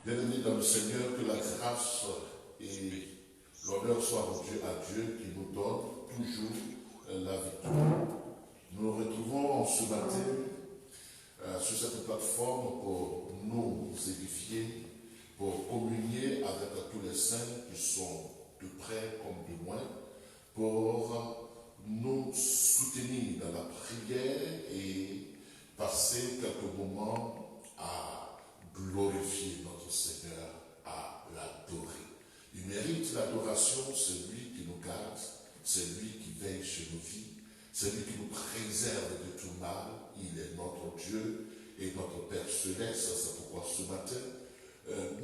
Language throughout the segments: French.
Bien-aimés dans le Seigneur, que la grâce et l'honneur soient rendus à Dieu qui nous donne toujours la victoire. Nous nous retrouvons ce matin sur cette plateforme pour nous édifier, pour communier avec tous les saints qui sont de près comme de loin, pour nous soutenir dans la prière et passer quelques moments à glorifier notre Seigneur, à l'adorer. Il mérite l'adoration, c'est lui qui nous garde, c'est lui qui veille sur nos vies, c'est lui qui nous préserve de tout mal. Il est notre Dieu et notre Père céleste. C'est pourquoi ce matin,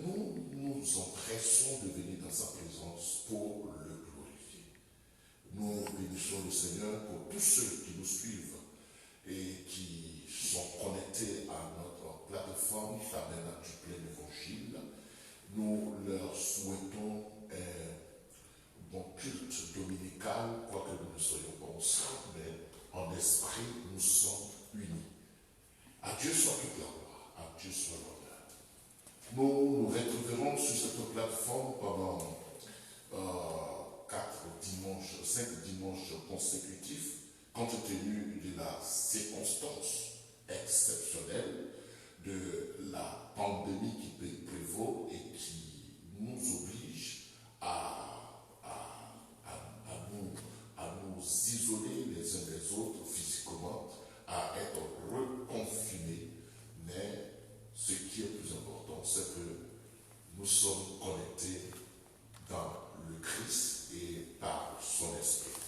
nous nous empressons de venir dans sa présence pour le glorifier. Nous bénissons le Seigneur pour tous ceux qui nous suivent et qui sont connectés à notre plateforme Tabernacle du Plein Évangile. Nous leur souhaitons un bon culte dominical, quoique nous ne soyons pas ensemble, mais en esprit nous sommes unis. À Dieu soit toute la gloire, à Dieu soit l'honneur. Nous nous retrouverons sur cette plateforme pendant 5 dimanches consécutifs, compte tenu de la circonstance exceptionnelle de la pandémie qui prévaut et qui nous oblige à nous isoler les uns des autres physiquement, à être reconfinés. Mais ce qui est plus important, c'est que nous sommes connectés dans le Christ et par son esprit.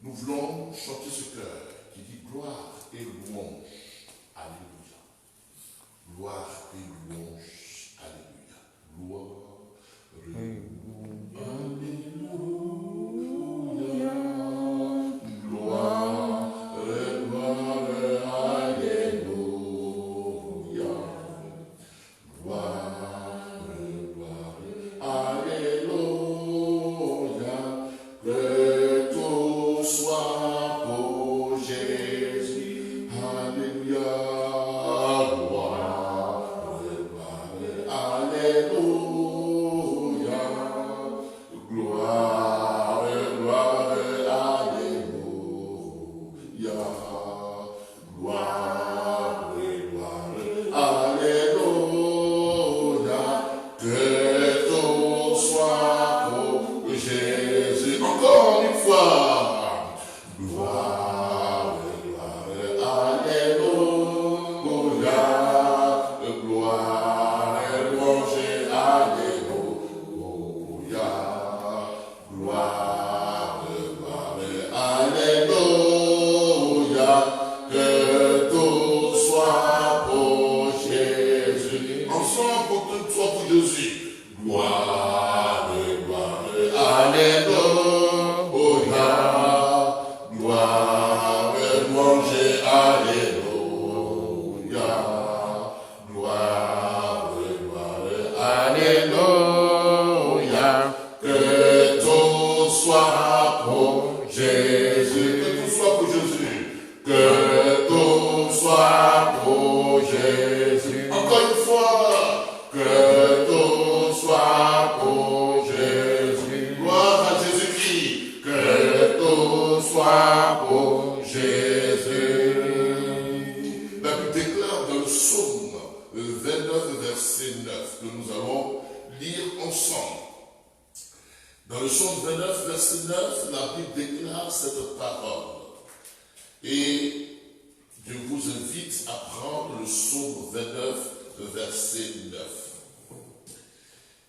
Nous voulons chanter ce chœur qui dit gloire et louange. Alléluia. Gloire et louange. Alléluia. Gloire et louange. Alléluia. Gloire et gloire. Alléluia. Gloire et gloire. Alléluia. Que tout soit pour Jésus. Alléluia.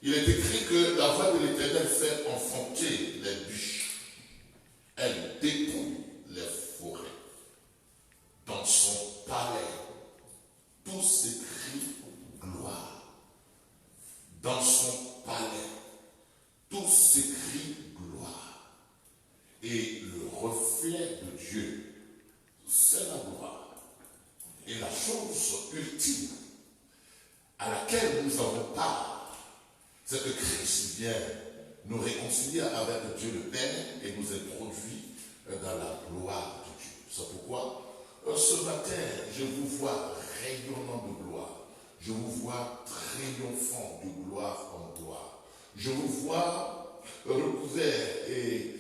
Il est écrit que la voix de l'Éternel fait enfanter les bûches. Elle dépouille les forêts. Dans son palais, tout s'écrit gloire. Dans son palais, tout s'écrit gloire. Et le reflet de Dieu, c'est la gloire. Et la chose ultime à laquelle nous avons part, c'est que Christ vient nous réconcilier avec Dieu le Père et nous introduit dans la gloire de Dieu. C'est pourquoi ce matin, je vous vois rayonnant de gloire. Je vous vois triomphant de gloire en gloire. Je vous vois recouvert et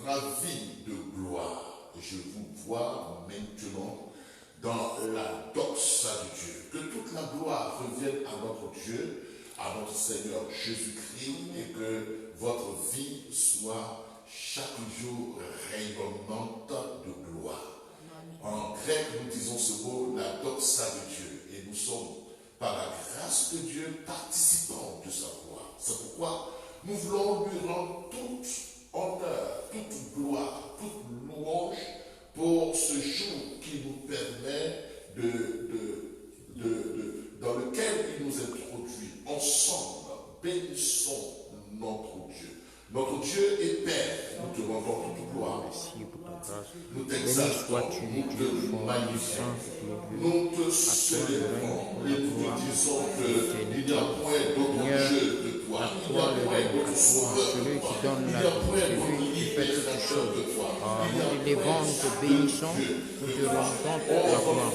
ravi de gloire. Je vous vois maintenant dans la doxa de Dieu. Que toute la gloire revienne à notre Dieu, à notre Seigneur Jésus-Christ, et que votre vie soit chaque jour rayonnante de gloire. En grec, nous disons ce mot, la doxa de Dieu. Et nous sommes, par la grâce de Dieu, participants de sa gloire. C'est pourquoi nous voulons lui rendre toute honneur, toute gloire, toute louange pour ce jour qui nous permet dans lequel il nous introduit. Ensemble, bénissons notre Dieu. Notre Dieu est Père, nous te rendons toute gloire. Nous t'exaltons, nous te magnifions, nous te célébrons et nous te disons qu'il n'y a point d'autre Dieu que toi, il n'y a point d'autre sauveur que toi, il n'y a point d'autre libérateur que toi. Nous élevons, nous te bénissons, nous te rendons toute la gloire.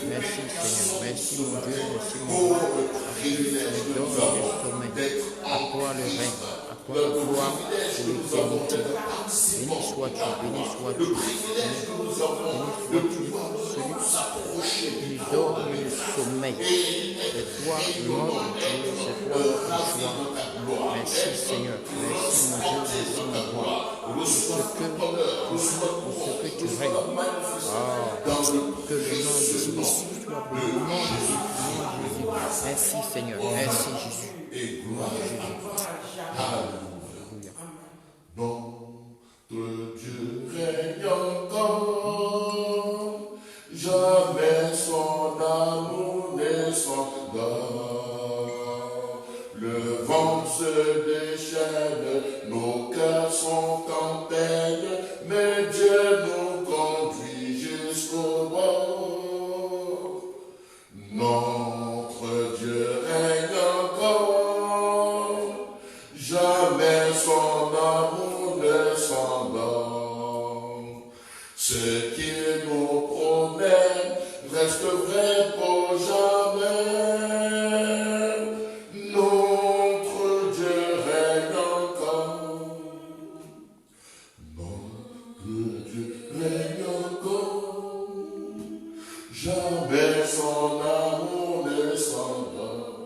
Merci Seigneur, merci mon Dieu, merci mon Dieu. À toi le sommet, à toi le règne, à toi la gloire pour l'éternité. Béni sois-tu, béni sois-tu, celui qui dort le sommeil. C'est toi notre Dieu, c'est toi notre choix. Merci Seigneur, merci mon Dieu, merci mon roi. Pour ce que tu règnes. Que le nom de Jésus soit béni. Le nom de Jésus. Merci Seigneur, merci Jésus. Et gloire à Jésus. Alléluia. Notre Dieu règne encore, jamais son amour n'est sans dard. Le vent se déchaîne, nos cœurs sont en peine, mais Dieu nous conduit jusqu'au bord. Notre Dieu règne encore, jamais son amour ne s'endort. Ce qu'il nous promet reste vrai pour jamais. Notre Dieu règne encore. Notre Dieu règne encore. Jamais son amour ne s'endort.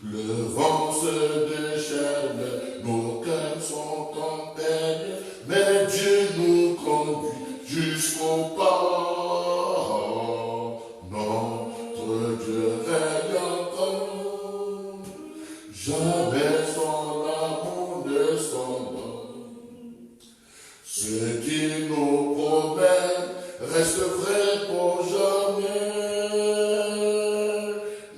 Le vent se déchaîne, nos cœurs sont en peine, mais Dieu nous conduit jusqu'au port. Notre Dieu règne encore, jamais son amour ne s'endort. Ce qu'il nous promet reste vrai pour jamais.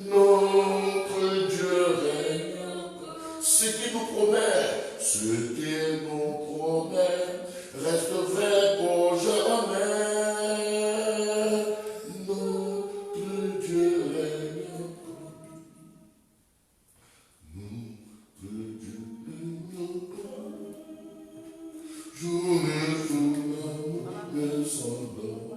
Notre Dieu règne encore. Ce qu'il nous promet reste vrai pour jamais. Notre Dieu règne encore. Notre Dieu règne encore. Jour ne s'endort.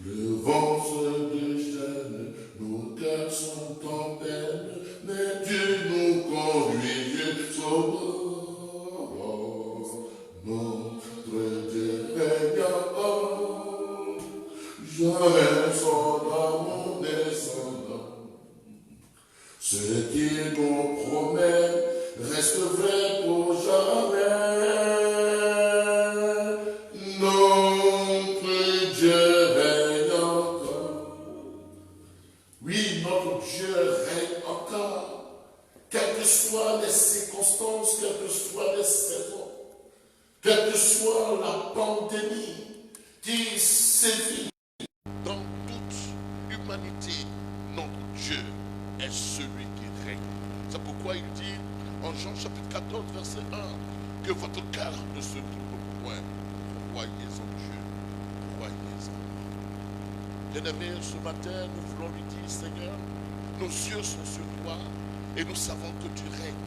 Le vent se déchaîne, nos cœurs sont en peine, mais Dieu nous conduit jusqu'au bord. Notre Dieu règne encore, jamais son amour descendant. Ce qu'il nous promet reste vrai pour jamais. Notre Dieu règne encore. Oui, notre Dieu règne encore. Quelles que soient les circonstances, quelles que soient les saisons, quelle que soit la pandémie qui sévit dans toute l'humanité, notre Dieu est celui qui règne. C'est pourquoi il dit en Jean chapitre 14, verset 1, que votre cœur ne se trouble point. Croyez en Dieu, croyez en Dieu. Bien-aimés, ce matin, nous voulons lui dire, Seigneur, nos yeux sont sur toi et nous savons que tu règnes.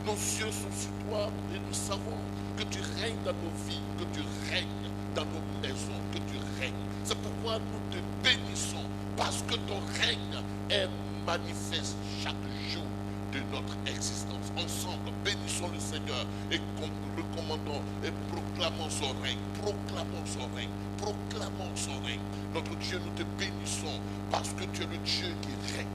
Nos yeux sont sur toi et nous savons que tu règnes dans nos vies, que tu règnes dans nos maisons, que tu règnes. C'est pourquoi nous te bénissons parce que ton règne est manifeste chaque jour de notre existence. Ensemble, bénissons le Seigneur et recommandons et proclamons son règne. Proclamons son règne. Proclamons son règne. Notre Dieu, nous te bénissons parce que tu es le Dieu qui règne.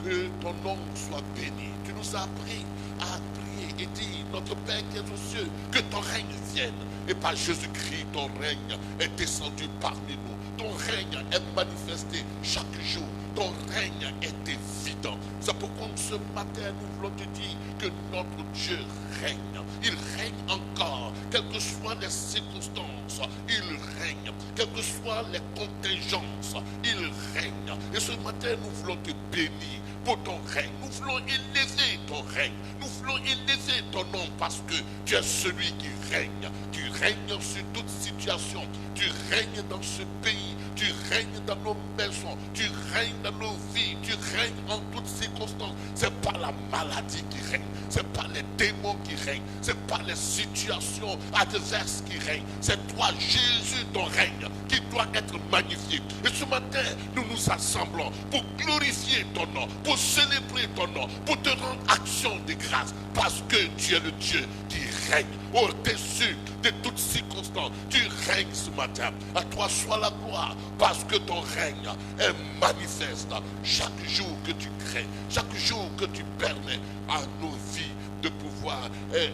Que ton nom soit béni. Tu nous as appris à prier et dire, notre Père qui est aux cieux, que ton règne vienne. Et par Jésus-Christ, ton règne est descendu parmi nous. Ton règne est manifesté chaque jour. Ton règne est évident. C'est pourquoi ce matin, nous voulons te dire que notre Dieu règne. Il règne encore, quelles que soient les circonstances. Il règne, quelles que soient les contingences. Il règne. Et ce matin, nous voulons te bénir pour ton règne. Nous voulons élever ton règne. Nous voulons élever ton nom parce que tu es celui qui règne. Tu règnes sur toute situation. Tu règnes dans ce pays. Tu règnes dans nos maisons. Tu règnes dans nos vies. Tu règnes en toutes circonstances. Ce n'est pas la maladie qui règne. Ce n'est pas les démons qui règnent. Ce n'est pas les situations adverses qui règnent. C'est toi, Jésus, ton règne, qui doit être magnifié. Et ce matin, nous nous assemblons pour glorifier ton nom, pour célébrer ton nom, pour te rendre action de grâce. Parce que tu es le Dieu qui règne au-dessus de toutes circonstances. Tu règnes ce matin. À toi soit la gloire. Parce que ton règne est manifeste chaque jour que tu crées, chaque jour que tu permets à nos vies de pouvoir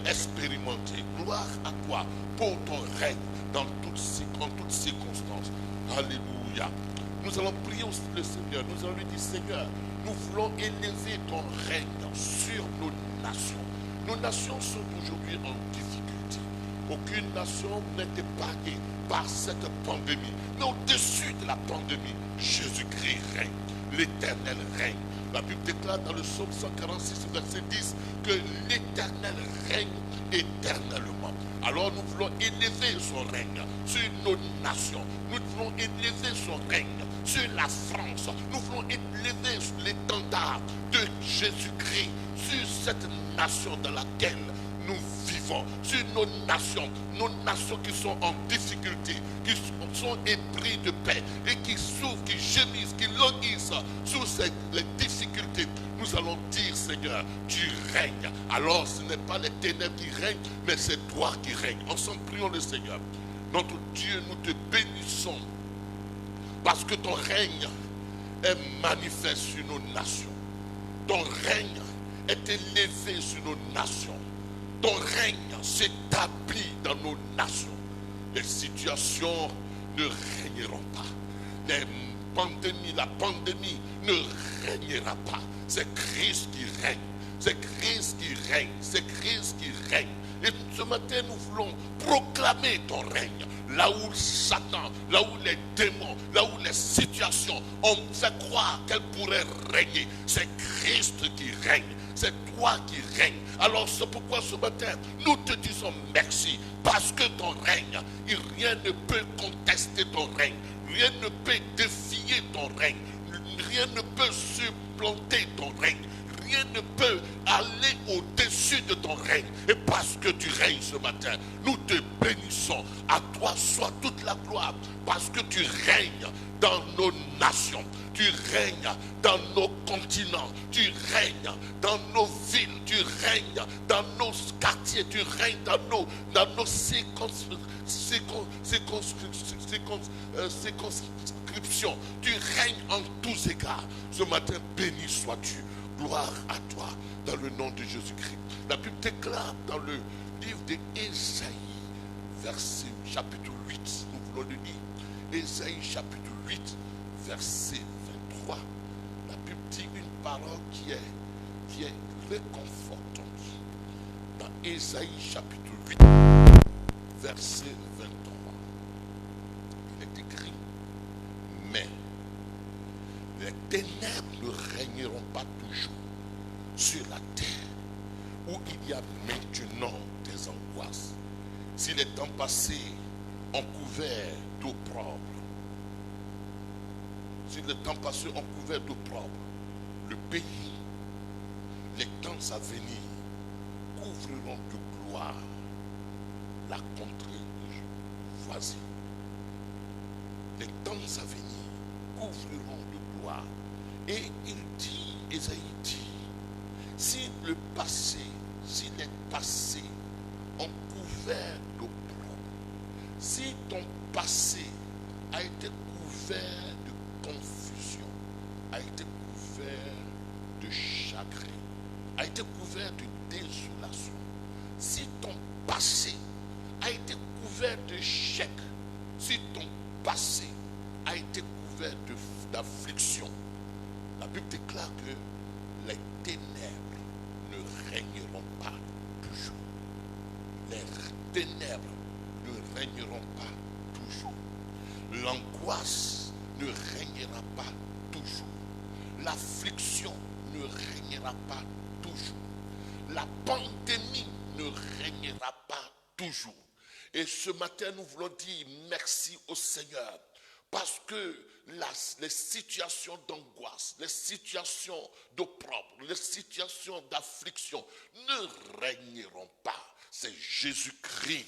expérimenter. Gloire à toi pour ton règne dans toutes circonstances. Alléluia. Nous allons prier aussi le Seigneur. Nous allons lui dire, Seigneur, nous voulons élever ton règne sur nos nations. Nos nations sont aujourd'hui en difficulté. Aucune nation n'est épargnée par cette pandémie. Mais au-dessus de la pandémie, Jésus-Christ règne. L'Éternel règne. La Bible déclare dans le psaume 146, verset 10, que l'Éternel règne éternellement. Alors nous voulons élever son règne sur nos nations. Nous voulons élever son règne sur la France. Nous voulons élever l'étendard de Jésus-Christ sur cette nation dans laquelle nous vivons, sur nos nations qui sont en difficulté, qui sont épris de paix et qui souffrent, qui gémissent, qui languissent sous les difficultés. Nous allons dire, Seigneur, tu règnes. Alors ce n'est pas les ténèbres qui règnent, mais c'est toi qui règnes. Ensemble, prions le Seigneur. Notre Dieu, nous te bénissons parce que ton règne est manifeste sur nos nations. Ton règne est élevé sur nos nations. Ton règne s'établit dans nos nations. Les situations ne régneront pas. La pandémie ne régnera pas. C'est Christ qui règne. C'est Christ qui règne. C'est Christ qui règne. Et ce matin, nous voulons proclamer ton règne. Là où Satan, là où les démons, là où les situations ont fait croire qu'elles pourraient régner, c'est Christ qui règne. C'est toi qui règnes. Alors c'est pourquoi ce matin, nous te disons merci. Parce que ton règne, rien ne peut contester ton règne. Rien ne peut défier ton règne. Rien ne peut supplanter ton règne. Rien ne peut aller au-dessus de ton règne. Et parce que tu règnes ce matin, nous te bénissons. À toi soit toute la gloire. Parce que tu règnes dans nos nations. Tu règnes dans nos continents. Tu règnes dans nos villes. Tu règnes dans nos quartiers. Tu règnes dans nos circonscriptions. Tu règnes en tous égards. Ce matin, béni sois-tu. Gloire à toi dans le nom de Jésus-Christ. La Bible déclare dans le livre d'Ésaïe, chapitre 8, nous voulons le lire. Ésaïe chapitre 8, verset 23. La Bible dit une parole qui est réconfortante. Dans Ésaïe chapitre 8, verset 23. Il est écrit, mais les ténèbres ne régneront pas toujours sur la terre où il y a maintenant des angoisses. Si les temps passés ont couvert d'opprobre, si les temps passés ont couvert d'opprobre, le pays, les temps à venir couvriront de gloire la contrée voisine. Les temps à venir couvriront de gloire. Et il dit, Ésaïe dit, si le passé, si les passés ont couvert d'opprobre, si ton passé a été couvert de confusion, a été couvert de chagrin, a été couvert de désolation, si ton passé a été couvert d'échec, si ton passé a été couvert d'affliction, la Bible déclare que les ténèbres ne régneront pas toujours. Les ténèbres ne régneront pas toujours. L'angoisse ne régnera pas toujours. L'affliction ne régnera pas toujours. La pandémie ne régnera pas toujours. Et ce matin, nous voulons dire merci au Seigneur. Parce que les situations d'angoisse, les situations d'opprobre, les situations d'affliction ne régneront pas. C'est Jésus-Christ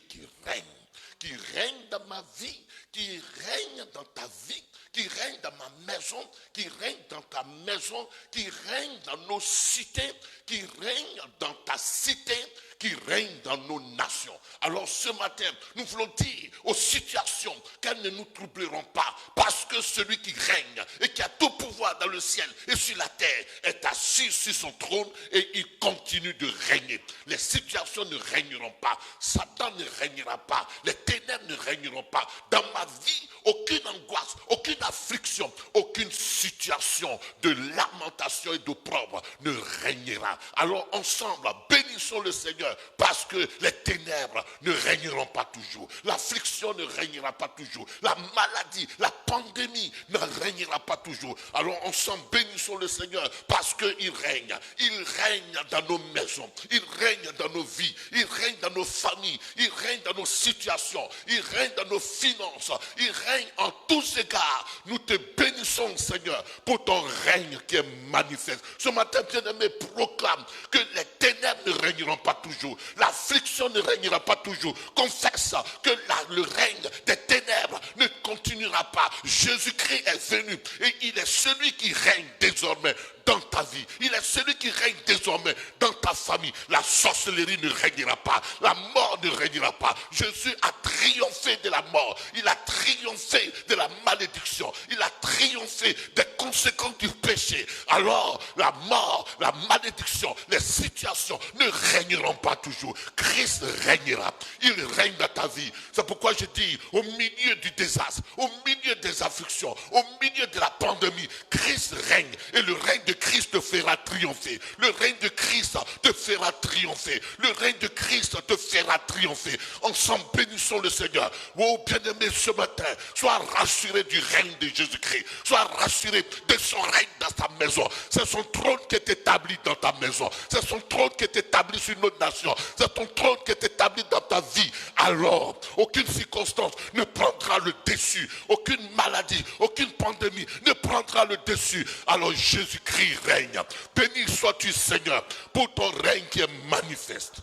qui règne dans ma vie, qui règne dans ta vie, qui règne dans ma maison, qui règne dans ta maison, qui règne dans nos cités, qui règne dans ta cité, qui règne dans nos nations. Alors ce matin, nous voulons dire aux situations qu'elles ne nous troubleront pas, parce que celui qui règne et qui a tout pouvoir dans le ciel et sur la terre est assis sur son trône et il continue de régner. Les situations ne régneront pas, Satan ne régnera pas, les ténèbres ne régneront pas. Dans ma vie, aucune angoisse, aucune affliction, aucune situation de lamentation et d'opprobre ne régnera. Alors ensemble, bénissons le Seigneur, parce que les ténèbres ne régneront pas toujours. L'affliction ne régnera pas toujours. La maladie, la pandémie ne régnera pas toujours. Alors ensemble, bénissons le Seigneur, parce qu'il règne. Il règne dans nos maisons. Il règne dans nos vies. Il règne dans nos familles. Il règne dans nos situations. Il règne dans nos finances. Il règne en tous égards. Nous te bénissons, Seigneur, pour ton règne qui est manifeste. Ce matin, bien-aimé, proclame que les ténèbres ne régneront pas toujours. L'affliction ne régnera pas toujours. Confesse que le règne des ténèbres ne continuera pas. Jésus-Christ est venu et il est celui qui règne désormais dans ta vie. Il est celui qui règne désormais dans ta famille. La sorcellerie ne régnera pas. La mort ne régnera pas. Jésus a triomphé de la mort. Il a triomphé de la malédiction. Il a triomphé des conséquences du péché. Alors, la mort, la malédiction, les situations ne régneront pas toujours. Christ régnera. Il règne dans ta vie. C'est pourquoi je dis, au milieu du désastre, au milieu des afflictions, au milieu de la pandémie, Christ règne. Et le règne de Christ te fera triompher. Le règne de Christ te fera triompher. Le règne de Christ te fera triompher. Ensemble, bénissons le Seigneur. Oh, bien-aimé, ce matin, sois rassuré du règne de Jésus-Christ. Sois rassuré de son règne dans ta maison. C'est son trône qui est établi dans ta maison. C'est son trône qui est établi sur notre nation. C'est ton trône qui est établi dans ta vie. Alors, aucune circonstance ne prendra le dessus. Aucune maladie, aucune pandémie ne prendra le dessus. Alors Jésus-Christ règne. Béni sois-tu, Seigneur, pour ton règne qui est manifeste,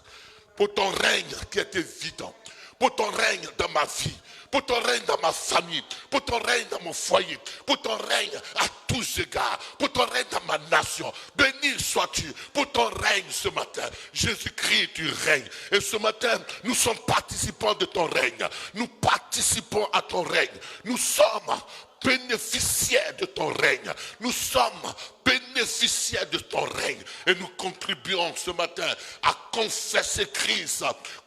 pour ton règne qui est évident, pour ton règne dans ma vie, pour ton règne dans ma famille, pour ton règne dans mon foyer, pour ton règne à tous égards, pour ton règne dans ma nation. Béni sois-tu pour ton règne ce matin. Jésus-Christ, tu règnes. Et ce matin, nous sommes participants de ton règne. Nous participons à ton règne. Nous sommes bénéficiaires de ton règne. Nous sommes bénéficiaires de ton règne. Et nous contribuons ce matin à confesser Christ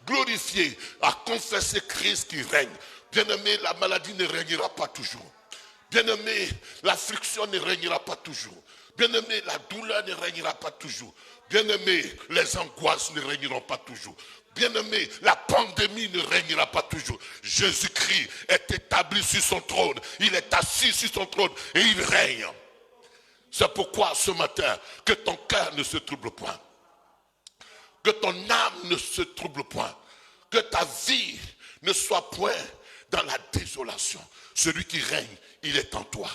glorifié, à confesser Christ qui règne. Bien-aimé, la maladie ne régnera pas toujours. Bien-aimé, l'affliction ne régnera pas toujours. Bien-aimé, la douleur ne régnera pas toujours. Bien-aimé, les angoisses ne régneront pas toujours. Bien-aimé, la pandémie ne régnera pas toujours. Jésus-Christ est établi sur son trône. Il est assis sur son trône et il règne. C'est pourquoi ce matin, que ton cœur ne se trouble point. Que ton âme ne se trouble point. Que ta vie ne soit point dans la désolation. Celui qui règne, il est en toi.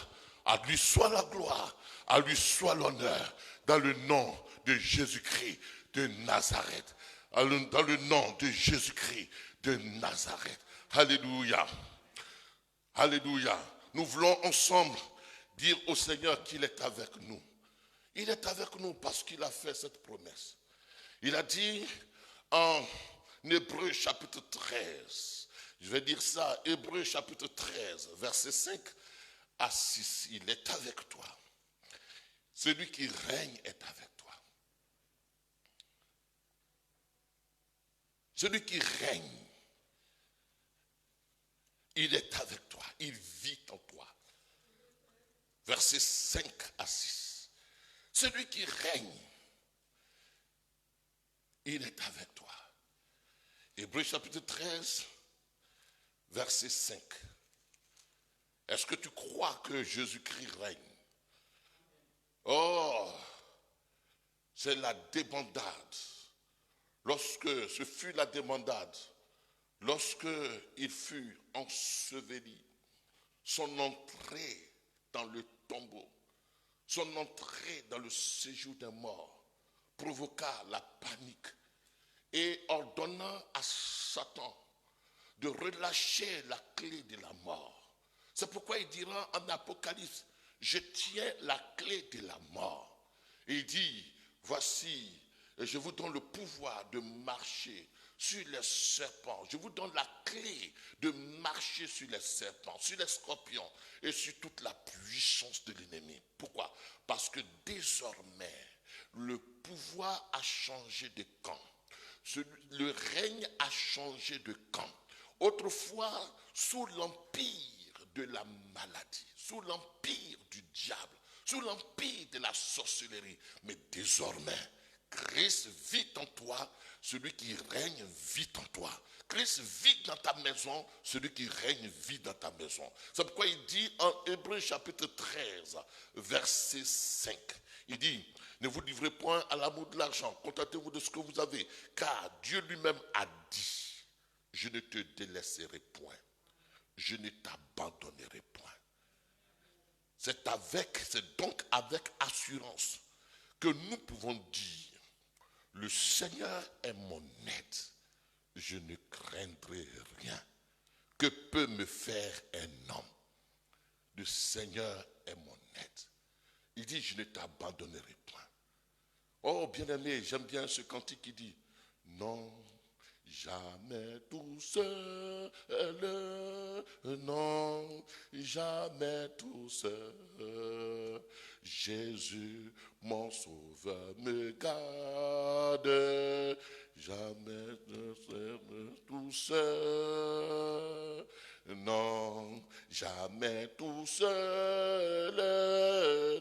À lui soit la gloire, à lui soit l'honneur, dans le nom de Jésus-Christ de Nazareth. Dans le nom de Jésus-Christ de Nazareth. Alléluia. Alléluia. Nous voulons ensemble dire au Seigneur qu'il est avec nous. Il est avec nous parce qu'il a fait cette promesse. Il a dit en Hébreux chapitre 13, je vais dire ça, Hébreux chapitre 13, verset 5 à 6, il est avec toi. Celui qui règne est avec toi. Celui qui règne, il est avec toi, il vit en toi. Versets 5 à 6. Celui qui règne, il est avec toi. Hébreux chapitre 13, verset 5. Est-ce que tu crois que Jésus-Christ règne? Oh, c'est la débandade. Lorsque ce fut la débandade, lorsque il fut enseveli, son entrée dans le tombeau, son entrée dans le séjour des morts provoqua la panique et ordonna à Satan de relâcher la clé de la mort. C'est pourquoi il dira en Apocalypse, je tiens la clé de la mort. Et il dit, voici, je vous donne le pouvoir de marcher sur les serpents. Je vous donne la clé de marcher sur les serpents, sur les scorpions et sur toute la puissance de l'ennemi. Pourquoi? Parce que désormais, le pouvoir a changé de camp. Le règne a changé de camp. Autrefois, sous l'empire de la maladie, sous l'empire du diable, sous l'empire de la sorcellerie. Mais désormais, Christ vit en toi, celui qui règne vit en toi. Christ vit dans ta maison, celui qui règne vit dans ta maison. C'est pourquoi il dit en Hébreux chapitre 13, verset 5, il dit, ne vous livrez point à l'amour de l'argent, contentez-vous de ce que vous avez, car Dieu lui-même a dit, je ne te délaisserai point, je ne t'abandonnerai point. C'est donc avec assurance que nous pouvons dire, le Seigneur est mon aide, je ne craindrai rien. Que peut me faire un homme? Le Seigneur est mon aide. Il dit, je ne t'abandonnerai point. Oh, bien-aimé, j'aime bien ce cantique qui dit, non, jamais tout seul, non, jamais tout seul. Jésus, mon sauveur, me garde, jamais tout seul. Non, jamais tout seul,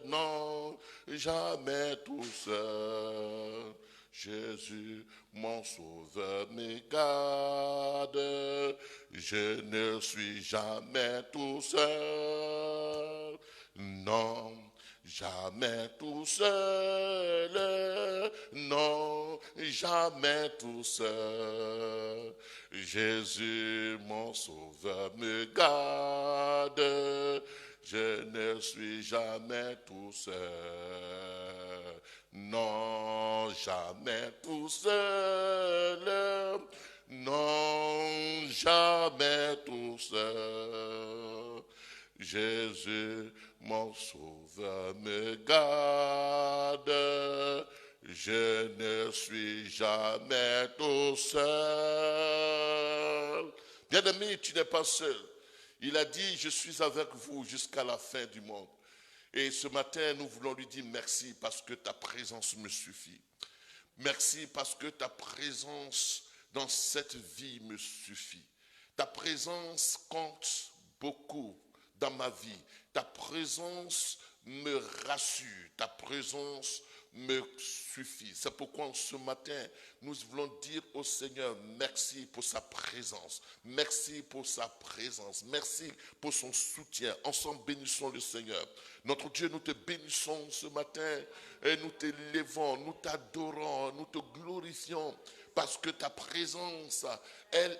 non, jamais tout seul. Jésus, mon sauveur, me garde, je ne suis jamais tout seul, non, jamais tout seul, non, jamais tout seul. Jésus, mon sauveur, me garde, je ne suis jamais tout seul. Non, jamais tout seul, non, jamais tout seul. Jésus, mon sauveur, me garde, je ne suis jamais tout seul. Bien-aimé, tu n'es pas seul. Il a dit, je suis avec vous jusqu'à la fin du monde. Et ce matin, nous voulons lui dire merci parce que ta présence me suffit. Merci parce que ta présence dans cette vie me suffit. Ta présence compte beaucoup dans ma vie. Ta présence me rassure. Ta présence me suffit. C'est pourquoi ce matin, nous voulons dire au Seigneur merci pour sa présence. Merci pour sa présence. Merci pour son soutien. Ensemble, bénissons le Seigneur. Notre Dieu, nous te bénissons ce matin. et nous t'élevons, nous t'adorons, nous te glorifions. Parce que ta présence, elle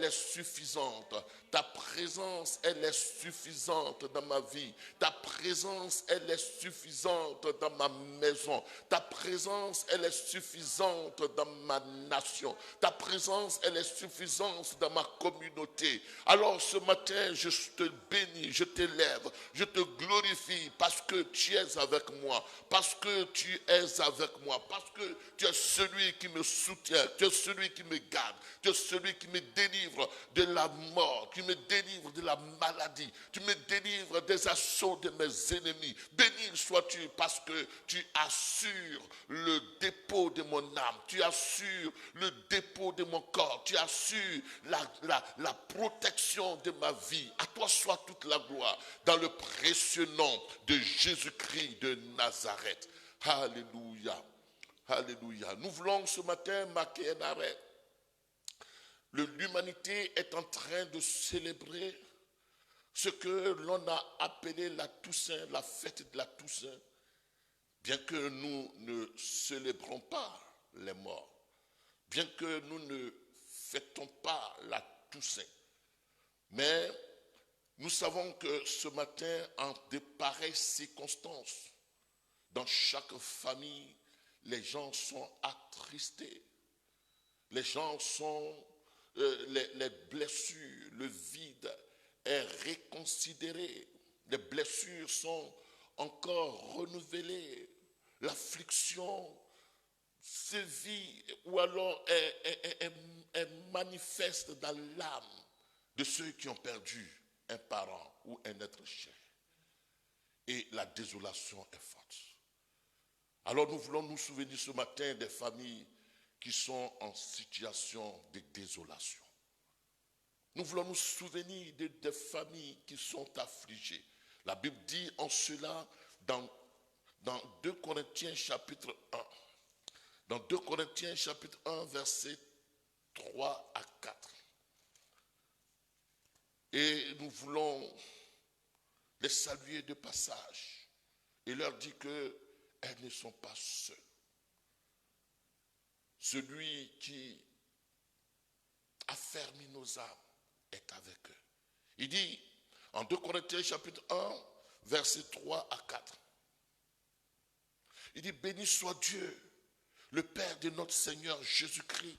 est suffisante. Ta présence, elle est suffisante dans ma vie. Ta présence, elle est suffisante dans ma maison. Ta présence, elle est suffisante dans ma nation. Ta présence, elle est suffisante dans ma communauté. Alors ce matin, je te bénis, je t'élève, je te glorifie parce que tu es avec moi. Parce que tu es avec moi. Parce que tu es celui qui me soutient, tu es celui qui me garde, tu es celui qui me délivre de la mort, qui me délivre de la maladie, tu me délivres des assauts de mes ennemis. Béni sois-tu parce que tu assures le dépôt de mon âme, tu assures le dépôt de mon corps, tu assures la protection de ma vie. À toi soit toute la gloire dans le précieux nom de Jésus-Christ de Nazareth. Alléluia. Alléluia. Nous voulons ce matin marquer un arrêt. L'humanité est en train de célébrer ce que l'on a appelé la Toussaint, la fête de la Toussaint. Bien que nous ne célébrons pas les morts, bien que nous ne fêtons pas la Toussaint, mais nous savons que ce matin, en de pareilles circonstances, dans chaque famille, les gens sont attristés. Les gens sont, les blessures, le vide est réconsidéré. Les blessures sont encore renouvelées. L'affliction se vit ou alors est manifeste dans l'âme de ceux qui ont perdu un parent ou un être cher. Et la désolation est forte. Alors nous voulons nous souvenir ce matin des familles qui sont en situation de désolation. Nous voulons nous souvenir des familles qui sont affligées. La Bible dit en cela dans 2 Corinthiens chapitre 1. Dans 2 Corinthiens chapitre 1 versets 3 à 4. Et nous voulons les saluer de passage et leur dire qu'elles ne sont pas seules. Celui qui affermit nos âmes est avec eux. Il dit en 2 Corinthiens chapitre 1, versets 3 à 4. Il dit, béni soit Dieu, le Père de notre Seigneur Jésus-Christ,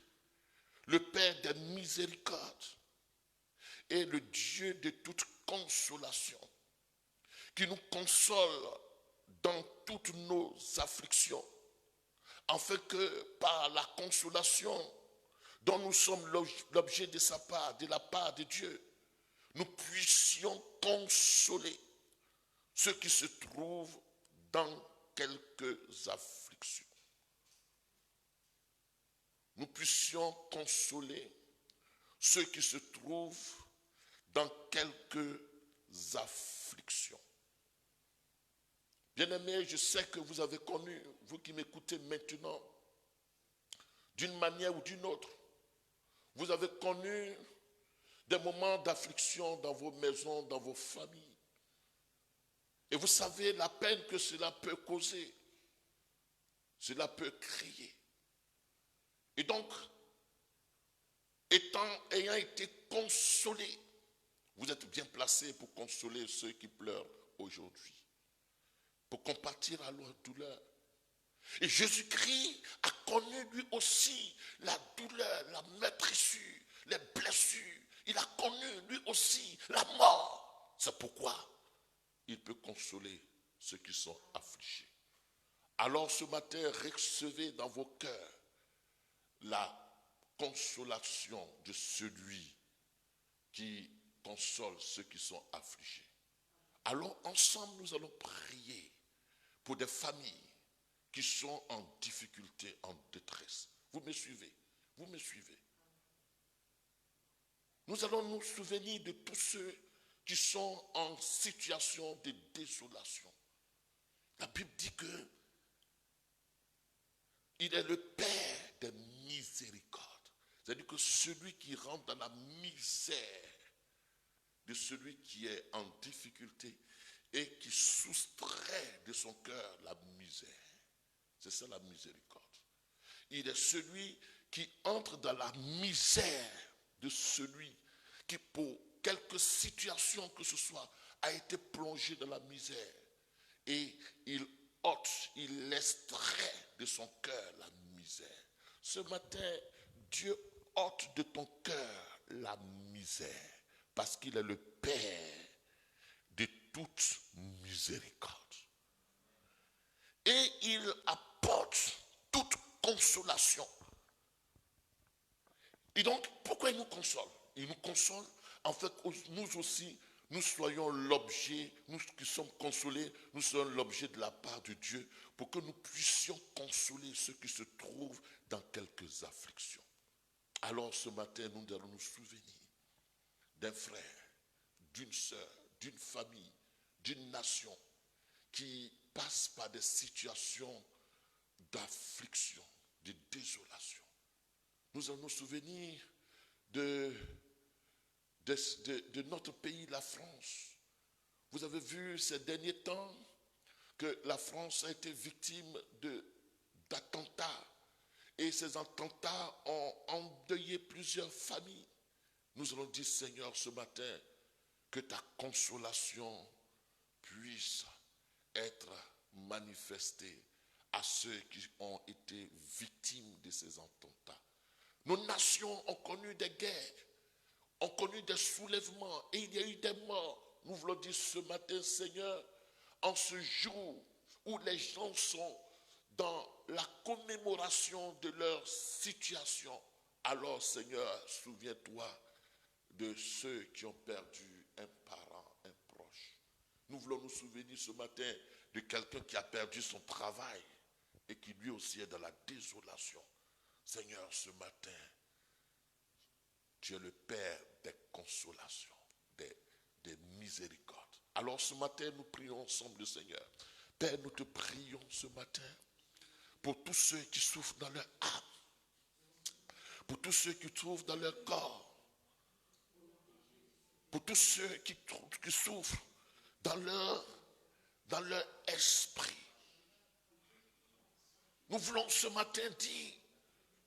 le Père des miséricordes et le Dieu de toute consolation, qui nous console dans toutes nos afflictions, afin que par la consolation dont nous sommes l'objet de sa part, de la part de Dieu, nous puissions consoler ceux qui se trouvent dans quelques afflictions. Nous puissions consoler ceux qui se trouvent dans quelques afflictions. Bien-aimés, je sais que vous avez connu, vous qui m'écoutez maintenant, d'une manière ou d'une autre, vous avez connu des moments d'affliction dans vos maisons, dans vos familles. Et vous savez la peine que cela peut causer. Cela peut crier. Et donc, ayant été consolé, vous êtes bien placé pour consoler ceux qui pleurent aujourd'hui, pour compatir à leur douleur. Et Jésus-Christ a connu lui aussi la douleur, la meurtrissure, les blessures. Il a connu lui aussi la mort. C'est pourquoi il peut consoler ceux qui sont affligés. Alors ce matin, recevez dans vos cœurs la consolation de celui qui console ceux qui sont affligés. Alors ensemble, nous allons prier pour des familles qui sont en difficulté, en détresse. Vous me suivez? Vous me suivez? Nous allons nous souvenir de tous ceux qui sont en situation de désolation. La Bible dit que il est le Père des miséricordes. C'est-à-dire que celui qui rentre dans la misère de celui qui est en difficulté, et qui soustrait de son cœur la misère. C'est ça la miséricorde. Il est celui qui entre dans la misère de celui qui, pour quelque situation que ce soit, a été plongé dans la misère. Et il ôte, il extrait de son cœur la misère. Ce matin, Dieu ôte de ton cœur la misère, parce qu'il est le Père de toute miséricorde. Et il apporte toute consolation. Et donc, pourquoi il nous console? Il nous console, en fait, nous aussi, nous soyons l'objet, nous qui sommes consolés, nous sommes l'objet de la part de Dieu, pour que nous puissions consoler ceux qui se trouvent dans quelques afflictions. Alors ce matin, nous allons nous souvenir d'un frère, d'une sœur, d'une famille, d'une nation qui passe par des situations d'affliction, de désolation. Nous allons nous souvenir de notre pays, la France. Vous avez vu ces derniers temps que la France a été victime d'attentats. Et ces attentats ont endeuillé plusieurs familles. Nous allons dire, Seigneur, ce matin, que ta consolation puisse être manifestée à ceux qui ont été victimes de ces attentats. Nos nations ont connu des guerres, ont connu des soulèvements et il y a eu des morts. Nous voulons dire ce matin, Seigneur, en ce jour où les gens sont dans la commémoration de leur situation, alors Seigneur, souviens-toi de ceux qui ont perdu un parent, un proche. Nous voulons nous souvenir ce matin de quelqu'un qui a perdu son travail et qui lui aussi est dans la désolation. Seigneur, ce matin, tu es le Père des consolations, des miséricordes. Alors ce matin, nous prions ensemble le Seigneur. Père, nous te prions ce matin pour tous ceux qui souffrent dans leur âme, pour tous ceux qui souffrent dans leur corps, pour tous ceux qui souffrent dans leur esprit. Nous voulons ce matin dire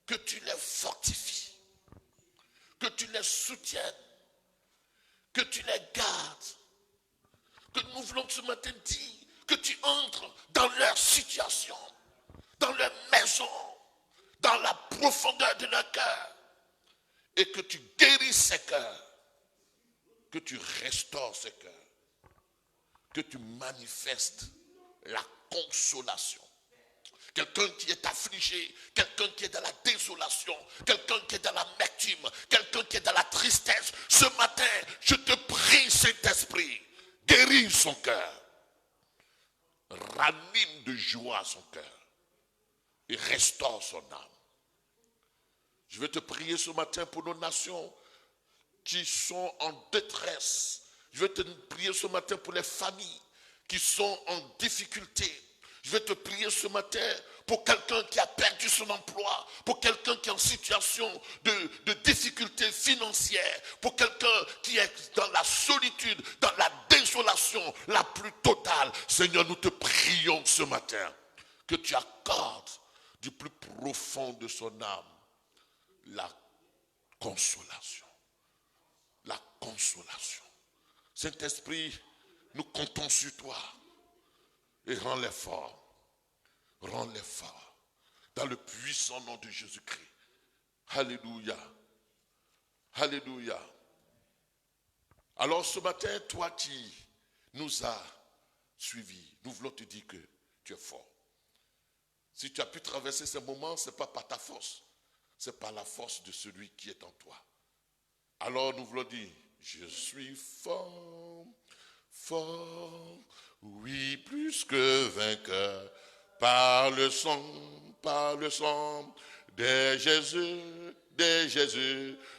que tu les fortifies, que tu les soutiennes, que tu les gardes, que nous voulons ce matin dire que tu entres dans leur situation, dans leur maison, dans la profondeur de leur cœur, et que tu guéris ces cœurs, que tu restaures ces cœurs, que tu manifestes la consolation. Quelqu'un qui est affligé, quelqu'un qui est dans la désolation, quelqu'un qui est dans l'amertume, quelqu'un qui est dans la tristesse, ce matin, je te prie, Saint-Esprit, guéris son cœur, ranime de joie son cœur et restaure son âme. Je vais te prier ce matin pour nos nations qui sont en détresse. Je vais te prier ce matin pour les familles qui sont en difficulté. Je vais te prier ce matin pour quelqu'un qui a perdu son emploi, pour quelqu'un qui est en situation de difficulté financière, pour quelqu'un qui est dans la solitude, dans la désolation la plus totale. Seigneur, nous te prions ce matin que tu accordes du plus profond de son âme la consolation. La consolation. Saint-Esprit, nous comptons sur toi. Et rends-les forts. Rends-les forts. Dans le puissant nom de Jésus-Christ. Alléluia. Alléluia. Alors ce matin, toi qui nous as suivis, nous voulons te dire que tu es fort. Si tu as pu traverser ces moments, ce n'est pas par ta force. C'est par la force de celui qui est en toi. Alors nous voulons dire, je suis fort, fort. Oui, plus que vainqueur, par le sang de Jésus,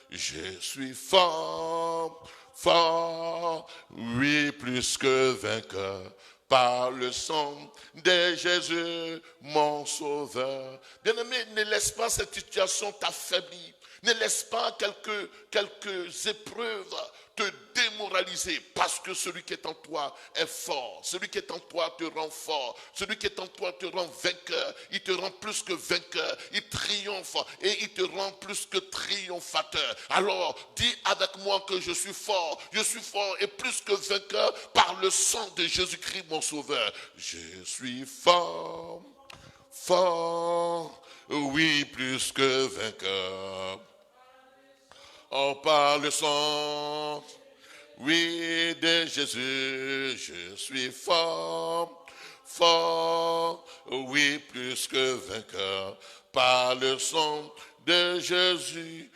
je suis fort, fort, oui, plus que vainqueur, par le sang de Jésus, mon sauveur. Bien-aimé, ne laisse pas cette situation t'affaiblir. Ne laisse pas quelques épreuves te démoraliser, parce que celui qui est en toi est fort. Celui qui est en toi te rend fort. Celui qui est en toi te rend vainqueur. Il te rend plus que vainqueur. Il triomphe et il te rend plus que triomphateur. Alors, dis avec moi que je suis fort. Je suis fort et plus que vainqueur par le sang de Jésus-Christ, mon sauveur. Je suis fort, fort, oui, plus que vainqueur. Oh, par le sang, oui, de Jésus, je suis fort, fort, oui, plus que vainqueur. Par le sang de Jésus,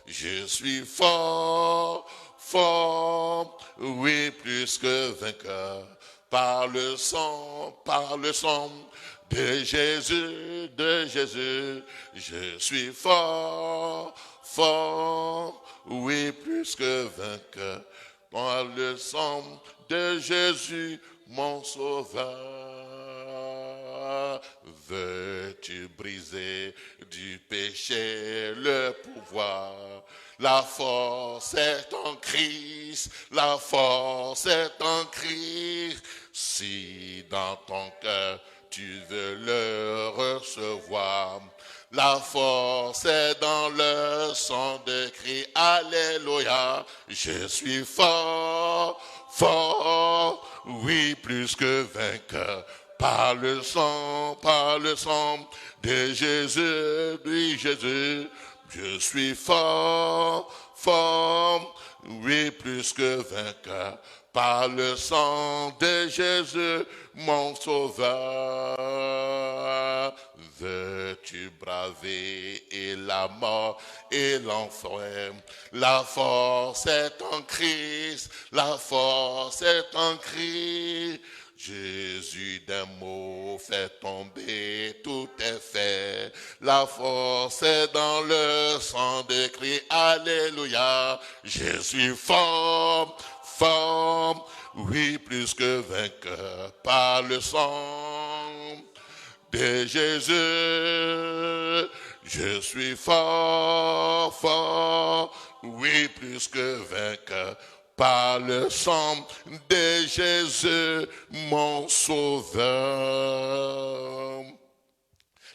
je suis fort, fort, oui, plus que vainqueur. Par le sang de Jésus, je suis fort, fort, oui, plus que vainqueur. Par le sang de Jésus, mon sauveur. Veux-tu briser du péché le pouvoir? La force est en Christ, la force est en Christ. Si dans ton cœur tu veux le recevoir, la force est dans le sang de Christ. Alléluia. Je suis fort, fort, oui, plus que vainqueur. Par le sang de Jésus, oui, Jésus, je suis fort, fort, oui, plus que vainqueur. Par le sang de Jésus, mon sauveur. Veux-tu braver et la mort et l'enfer? La force est en Christ, la force est en Christ. Jésus d'un mot fait tomber, tout est fait. La force est dans le sang de Christ. Alléluia. Je suis fort, fort, oui, plus que vainqueur. Par le sang de Jésus, je suis fort, fort, oui, plus que vainqueur. Par le sang de Jésus, mon sauveur.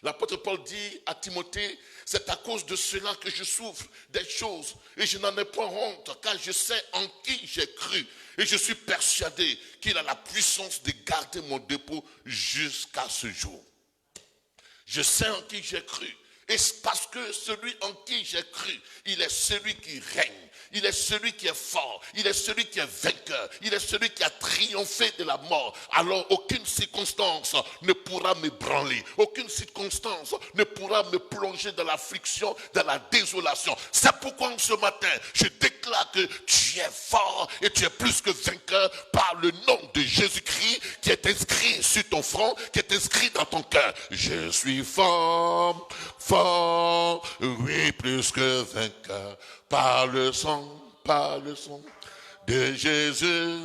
L'apôtre Paul dit à Timothée, c'est à cause de cela que je souffre des choses et je n'en ai pas honte, car je sais en qui j'ai cru et je suis persuadé qu'il a la puissance de garder mon dépôt jusqu'à ce jour. Je sais en qui j'ai cru. Et c'est parce que celui en qui j'ai cru, il est celui qui règne. Il est celui qui est fort, il est celui qui est vainqueur, il est celui qui a triomphé de la mort. Alors aucune circonstance ne pourra m'ébranler, aucune circonstance ne pourra me plonger dans l'affliction, dans la désolation. C'est pourquoi ce matin, je déclare que tu es fort et tu es plus que vainqueur par le nom de Jésus-Christ qui est inscrit sur ton front, qui est inscrit dans ton cœur. Je suis fort, fort, oui, plus que vainqueur. Par le sang de Jésus,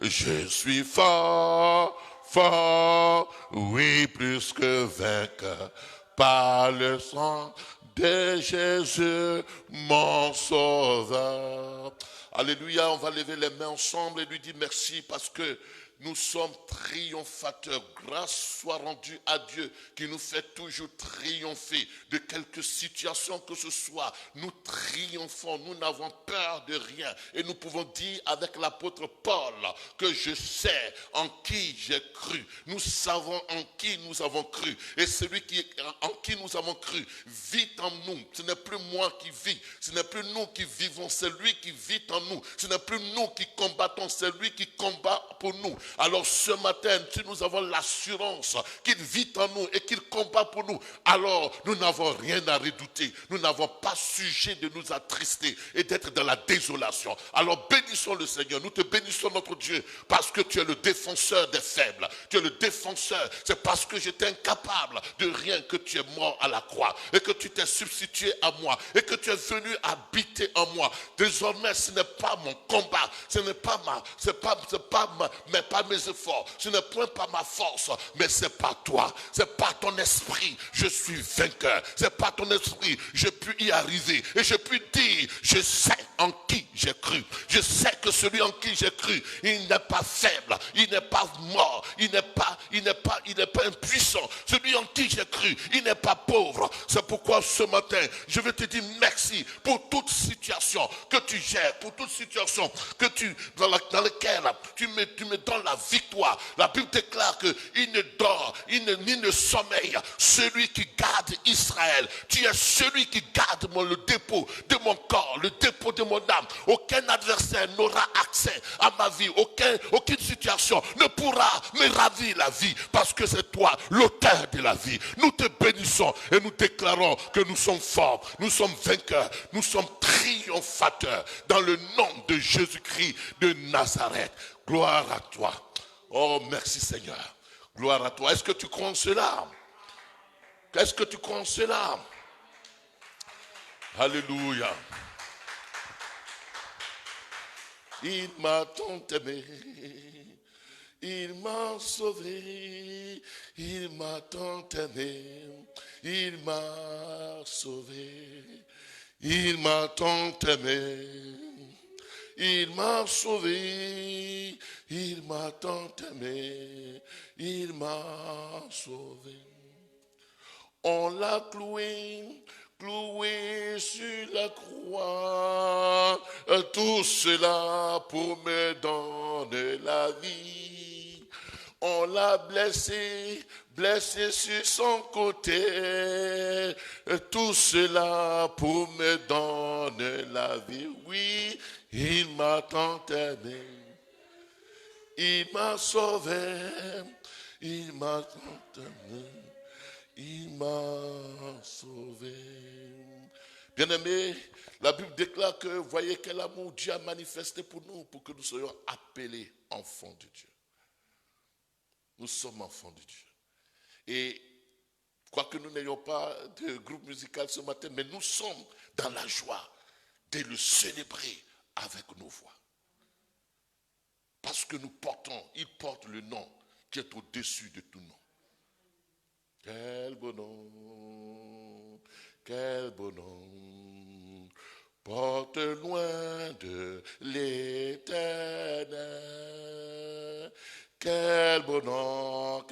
je suis fort, fort, oui, plus que vainqueur. Par le sang de Jésus, mon sauveur. Alléluia, on va lever les mains ensemble et lui dire merci parce que nous sommes triomphateurs. Grâce soit rendue à Dieu qui nous fait toujours triompher de quelque situation que ce soit. Nous triomphons, nous n'avons peur de rien. Et nous pouvons dire avec l'apôtre Paul que je sais en qui j'ai cru. Nous savons en qui nous avons cru. Et celui en qui nous avons cru vit en nous. Ce n'est plus moi qui vis. Ce n'est plus nous qui vivons. C'est lui qui vit en nous. Ce n'est plus nous qui combattons. C'est lui qui combat pour nous. Alors ce matin, si nous avons l'assurance qu'il vit en nous et qu'il combat pour nous, alors nous n'avons rien à redouter. Nous n'avons pas sujet de nous attrister et d'être dans la désolation. Alors bénissons le Seigneur. Nous te bénissons notre Dieu parce que tu es le défenseur des faibles. Tu es le défenseur. C'est parce que j'étais incapable de rien que tu es mort à la croix et que tu t'es substitué à moi et que tu es venu habiter en moi. Désormais, ce n'est pas mon combat. Ce n'est pas mes pas mes efforts, ce n'est point par ma force, mais c'est par toi, c'est par ton esprit, je suis vainqueur. C'est par ton esprit, je puis y arriver. Et je puis dire, je sais en qui j'ai cru. Je sais que celui en qui j'ai cru, il n'est pas faible, il n'est pas mort, il n'est pas impuissant. Celui en qui j'ai cru, il n'est pas pauvre. C'est pourquoi ce matin, je veux te dire merci pour toute situation que tu gères, pour toute situation que dans laquelle tu me donnes la victoire. La Bible déclare qu'il ne dort, ni ne sommeille, celui qui garde Israël. Tu es celui qui garde le dépôt de mon corps, le dépôt de mon âme. Aucun adversaire n'aura accès à ma vie. Aucune situation ne pourra me ravir la vie, parce que c'est toi l'auteur de la vie. Nous te bénissons et nous déclarons que nous sommes forts, nous sommes vainqueurs, nous sommes triomphateurs dans le nom de Jésus-Christ de Nazareth. Gloire à toi. Oh, merci Seigneur. Gloire à toi. Est-ce que tu crois en cela? Est-ce que tu crois en cela? Alléluia. Il m'a tant aimé, il m'a sauvé, il m'a tant aimé, il m'a sauvé, il m'a tant aimé, il m'a sauvé, il m'a tant aimé, il m'a sauvé. On l'a cloué sur la croix, tout cela pour me donner la vie. On l'a blessé sur son côté, tout cela pour me donner la vie. Oui, il m'a tant aimé, il m'a sauvé, il m'a tant aimé. Il m'a sauvé. Bien-aimés, la Bible déclare que, voyez quel amour Dieu a manifesté pour nous, pour que nous soyons appelés enfants de Dieu. Nous sommes enfants de Dieu. Et, quoique nous n'ayons pas de groupe musical ce matin, mais nous sommes dans la joie de le célébrer avec nos voix. Parce que il porte le nom qui est au-dessus de tout nom. Quel beau nom, porte loin de l'éternel. Quel beau nom,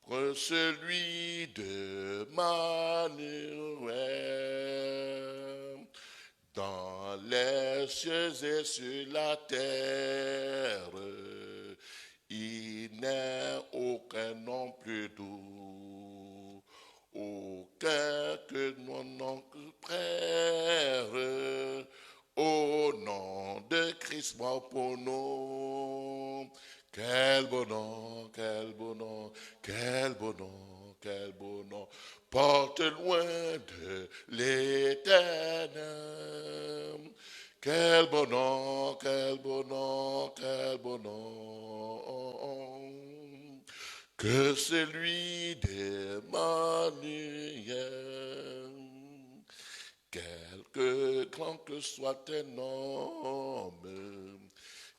pour celui de Manuel. Dans les cieux et sur la terre, il n'est aucun nom plus doux, aucun que mon oncle frère, au nom de Christ mort pour nous. Quel beau nom, porte loin de l'éternel. Quel beau nom, que celui d'Emmanuel. Quelque grand que soit un homme,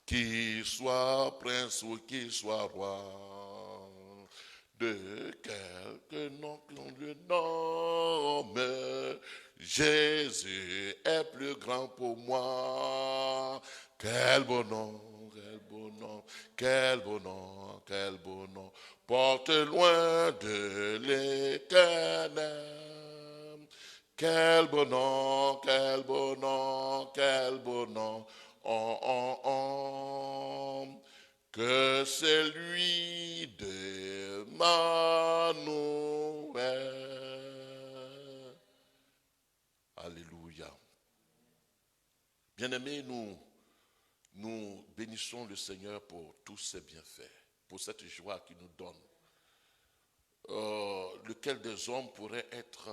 qu'il soit prince ou qu'il soit roi, de quelque nom qu'on le nomme, Jésus est plus grand pour moi. Quel beau nom, porte loin de l'éternel. Quel beau nom, que celui d'Emmanuel. Alléluia. Bien-aimés, nous bénissons le Seigneur pour tous ses bienfaits, pour cette joie qu'il nous donne. Lequel des hommes pourrait être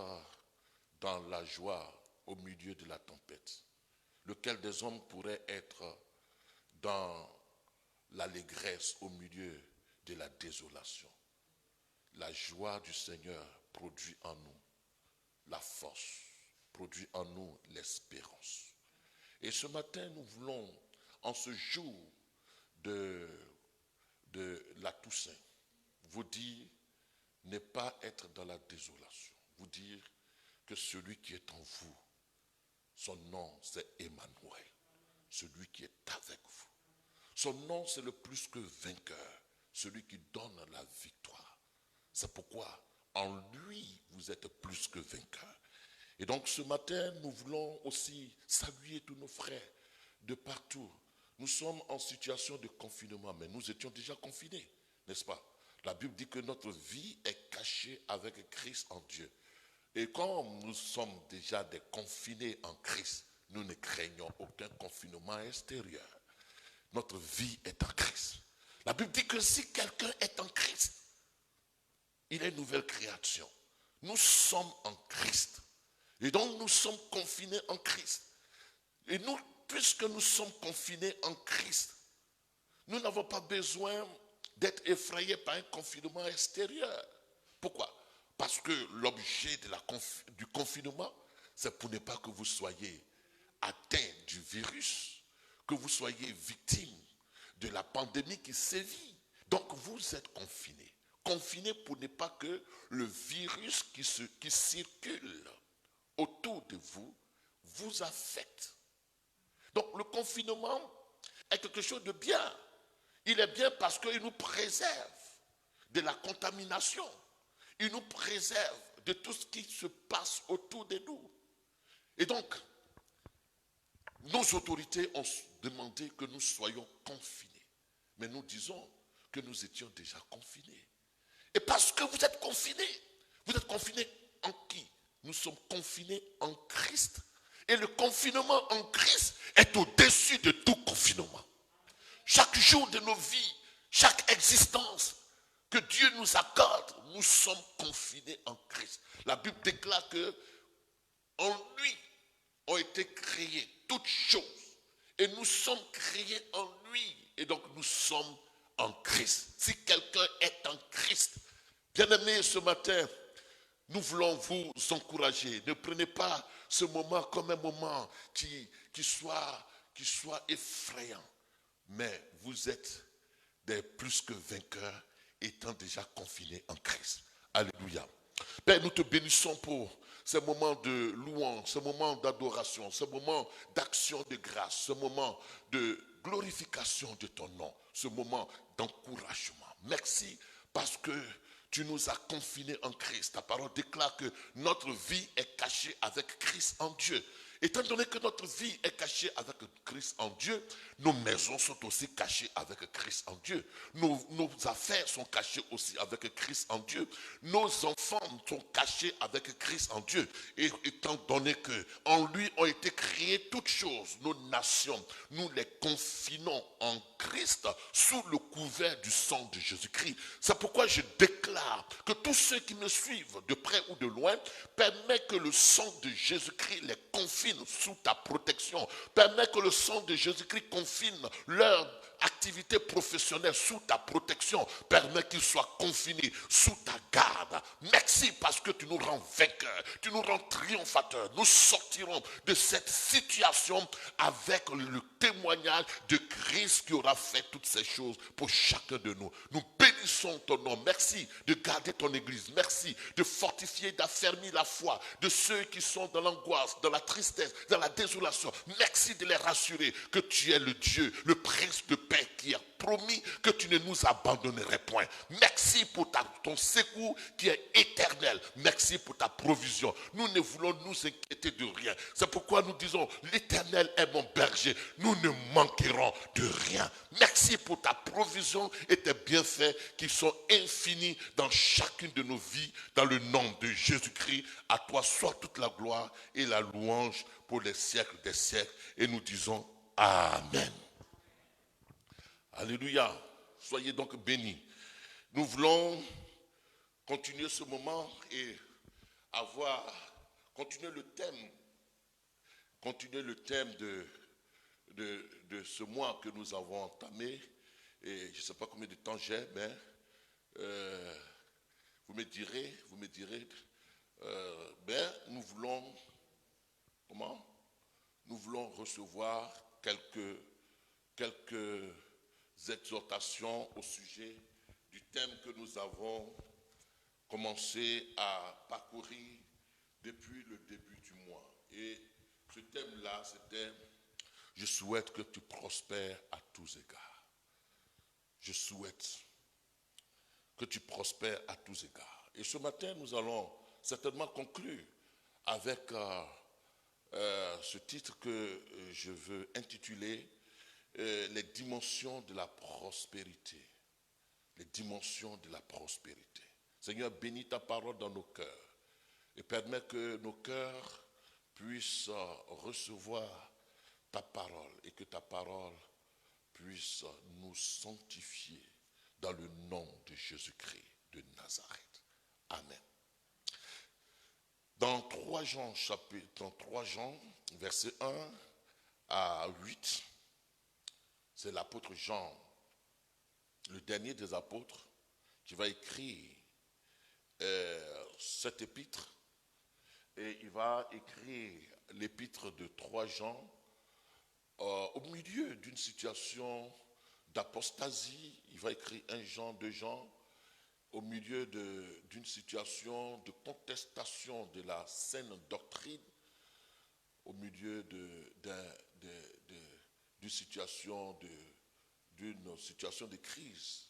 dans la joie au milieu de la tempête? Lequel des hommes pourrait être dans l'allégresse au milieu de la désolation? La joie du Seigneur produit en nous la force, produit en nous l'espérance. Et ce matin, nous voulons, en ce jour de la Toussaint, vous dire, ne pas être dans la désolation. Vous dire que celui qui est en vous, son nom c'est Emmanuel, celui qui est avec vous. Son nom c'est le plus que vainqueur, celui qui donne la victoire. C'est pourquoi en lui vous êtes plus que vainqueur. Et donc ce matin nous voulons aussi saluer tous nos frères de partout. Nous sommes en situation de confinement, mais nous étions déjà confinés, n'est-ce pas? La Bible dit que notre vie est cachée avec Christ en Dieu. Et comme nous sommes déjà des confinés en Christ, nous ne craignons aucun confinement extérieur. Notre vie est en Christ. La Bible dit que si quelqu'un est en Christ, il est une nouvelle création. Nous sommes en Christ. Et donc nous sommes confinés en Christ. Et nous, puisque nous sommes confinés en Christ, nous n'avons pas besoin d'être effrayés par un confinement extérieur. Pourquoi? Parce que l'objet du confinement, c'est pour ne pas que vous soyez atteints du virus, que vous soyez victime de la pandémie qui sévit. Donc vous êtes confinés. Confinés pour ne pas que le virus qui circule autour de vous vous affecte. Donc le confinement est quelque chose de bien. Il est bien parce qu'il nous préserve de la contamination. Il nous préserve de tout ce qui se passe autour de nous. Et donc, nos autorités ont demandé que nous soyons confinés. Mais nous disons que nous étions déjà confinés. Et parce que vous êtes confinés en qui? Nous sommes confinés en Christ. Et le confinement en Christ est au-dessus de tout confinement. Chaque jour de nos vies, chaque existence que Dieu nous accorde, nous sommes confinés en Christ. La Bible déclare que en lui ont été créées toutes choses. Et nous sommes créés en lui. Et donc nous sommes en Christ. Si quelqu'un est en Christ, bien-aimé, ce matin, nous voulons vous encourager. Ne prenez pas ce moment comme un moment qui soit effrayant. Mais vous êtes des plus que vainqueurs étant déjà confinés en Christ. Alléluia. Père, nous te bénissons pour ce moment de louange, ce moment d'adoration, ce moment d'action de grâce, ce moment de glorification de ton nom, ce moment d'encouragement. Merci parce que tu nous as confinés en Christ. Ta parole déclare que notre vie est cachée avec Christ en Dieu. Étant donné que notre vie est cachée avec Christ en Dieu, nos maisons sont aussi cachées avec Christ en Dieu. Nos affaires sont cachées aussi avec Christ en Dieu. Nos enfants sont cachés avec Christ en Dieu. Et étant donné que en lui ont été créées toutes choses, nos nations, nous les confinons en Christ sous le couvert du sang de Jésus-Christ. C'est pourquoi je déclare que tous ceux qui me suivent de près ou de loin, permet que le sang de Jésus-Christ les confine sous ta protection. Permet que le sang de Jésus-Christ confine leur activité professionnelle sous ta protection. Permet qu'ils soient confinés sous ta garde. Merci parce que tu nous rends vainqueurs, tu nous rends triomphateurs. Nous sortirons de cette situation avec le témoignage de Christ qui aura fait toutes ces choses pour chacun de nous. Nous bénissons ton nom. Merci de garder ton église. Merci de fortifier, d'affermir la foi de ceux qui sont dans l'angoisse, dans la tristesse, dans la désolation. Merci de les rassurer que tu es le Dieu, le prince de paix qui a promis que tu ne nous abandonnerais point. Merci pour ton secours qui est éternel. Merci pour ta provision. Nous ne voulons nous inquiéter de rien. C'est pourquoi nous disons, l'Éternel est mon berger. Nous ne manquerons de rien. Merci pour ta provision et tes bienfaits qui sont infinis dans chacune de nos vies. Dans le nom de Jésus-Christ, à toi soit toute la gloire et la louange pour les siècles des siècles. Et nous disons Amen. Alléluia. Soyez donc bénis. Nous voulons continuer ce moment et continuer le thème de ce mois que nous avons entamé. Et je ne sais pas combien de temps j'ai, mais vous me direz, nous voulons, nous voulons recevoir quelques exhortations au sujet du thème que nous avons commencé à parcourir depuis le début du mois. Et ce thème-là, c'était « Je souhaite que tu prospères à tous égards ». Je souhaite que tu prospères à tous égards. Et ce matin, nous allons certainement conclure avec ce titre que je veux intituler les dimensions de la prospérité. Les dimensions de la prospérité. Seigneur, bénis ta parole dans nos cœurs et permets que nos cœurs puissent recevoir ta parole et que ta parole puisse nous sanctifier dans le nom de Jésus-Christ de Nazareth. Amen. Dans 3 Jean, verset 1 à 8, c'est l'apôtre Jean, le dernier des apôtres, qui va écrire cet épître. Et il va écrire l'épître de 3 Jean au milieu d'une situation d'apostasie. Il va écrire 1 Jean, 2 Jean, au milieu d'une situation de contestation de la saine doctrine, au milieu d'une situation de crise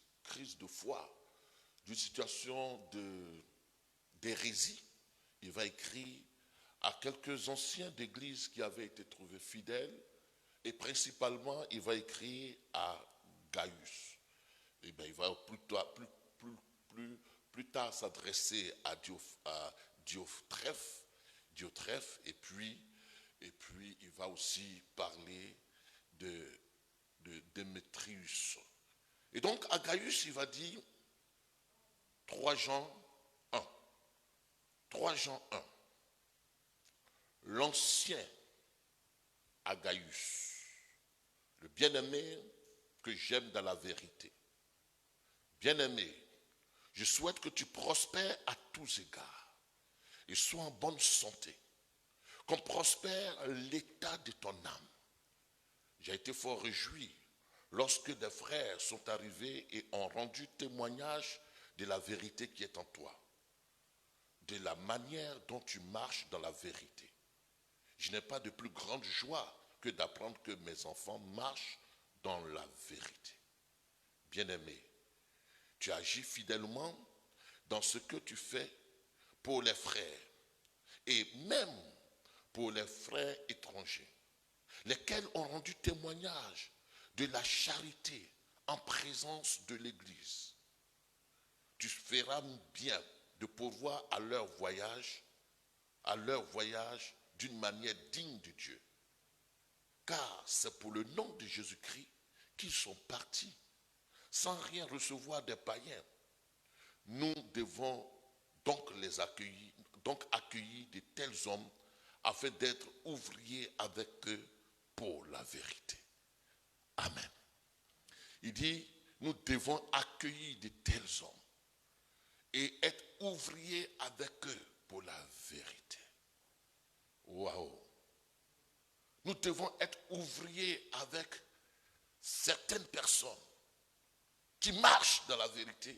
de foi, d'une situation d'hérésie. Il va écrire à quelques anciens d'église qui avaient été trouvés fidèles, et principalement il va écrire à Gaius. Et bien, il va plus tard s'adresser à Diotrephe, et puis il va aussi parler de Démétrius. Et donc à Gaius, il va dire 3 Jean 1. 3 Jean 1. L'ancien Gaius, le bien-aimé que j'aime dans la vérité. Bien-aimé, je souhaite que tu prospères à tous égards et sois en bonne santé, qu'on prospère l'état de ton âme. J'ai été fort réjoui lorsque des frères sont arrivés et ont rendu témoignage de la vérité qui est en toi, de la manière dont tu marches dans la vérité. Je n'ai pas de plus grande joie que d'apprendre que mes enfants marchent dans la vérité. Bien-aimé, tu agis fidèlement dans ce que tu fais pour les frères et même pour les frères étrangers, lesquels ont rendu témoignage de la charité en présence de l'Église. Tu feras bien de pourvoir à leur voyage d'une manière digne de Dieu. Car c'est pour le nom de Jésus-Christ qu'ils sont partis, sans rien recevoir des païens. Nous devons donc accueillir de tels hommes afin d'être ouvriers avec eux pour la vérité. Amen. Il dit, nous devons accueillir de tels hommes et être ouvriers avec eux pour la vérité. Waouh! Nous devons être ouvriers avec certaines personnes qui marchent dans la vérité,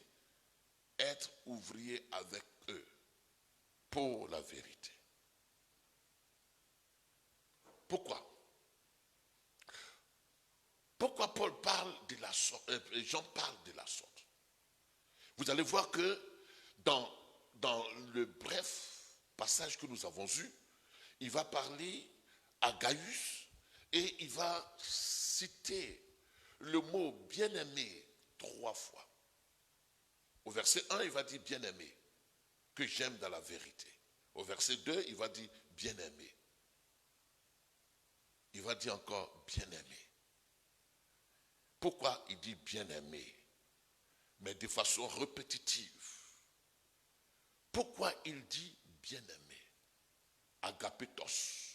être ouvriers avec eux pour la vérité. Pourquoi? Pourquoi Paul parle de la sorte, Jean parle de la sorte? Vous allez voir que dans le bref passage que nous avons eu, il va parler à Gaius et il va citer le mot bien-aimé 3 fois. Au verset 1, il va dire bien-aimé, que j'aime dans la vérité. Au verset 2, il va dire bien-aimé. Il va dire encore bien-aimé. Pourquoi il dit bien-aimé, mais de façon répétitive? Pourquoi il dit bien-aimé? Agapetos.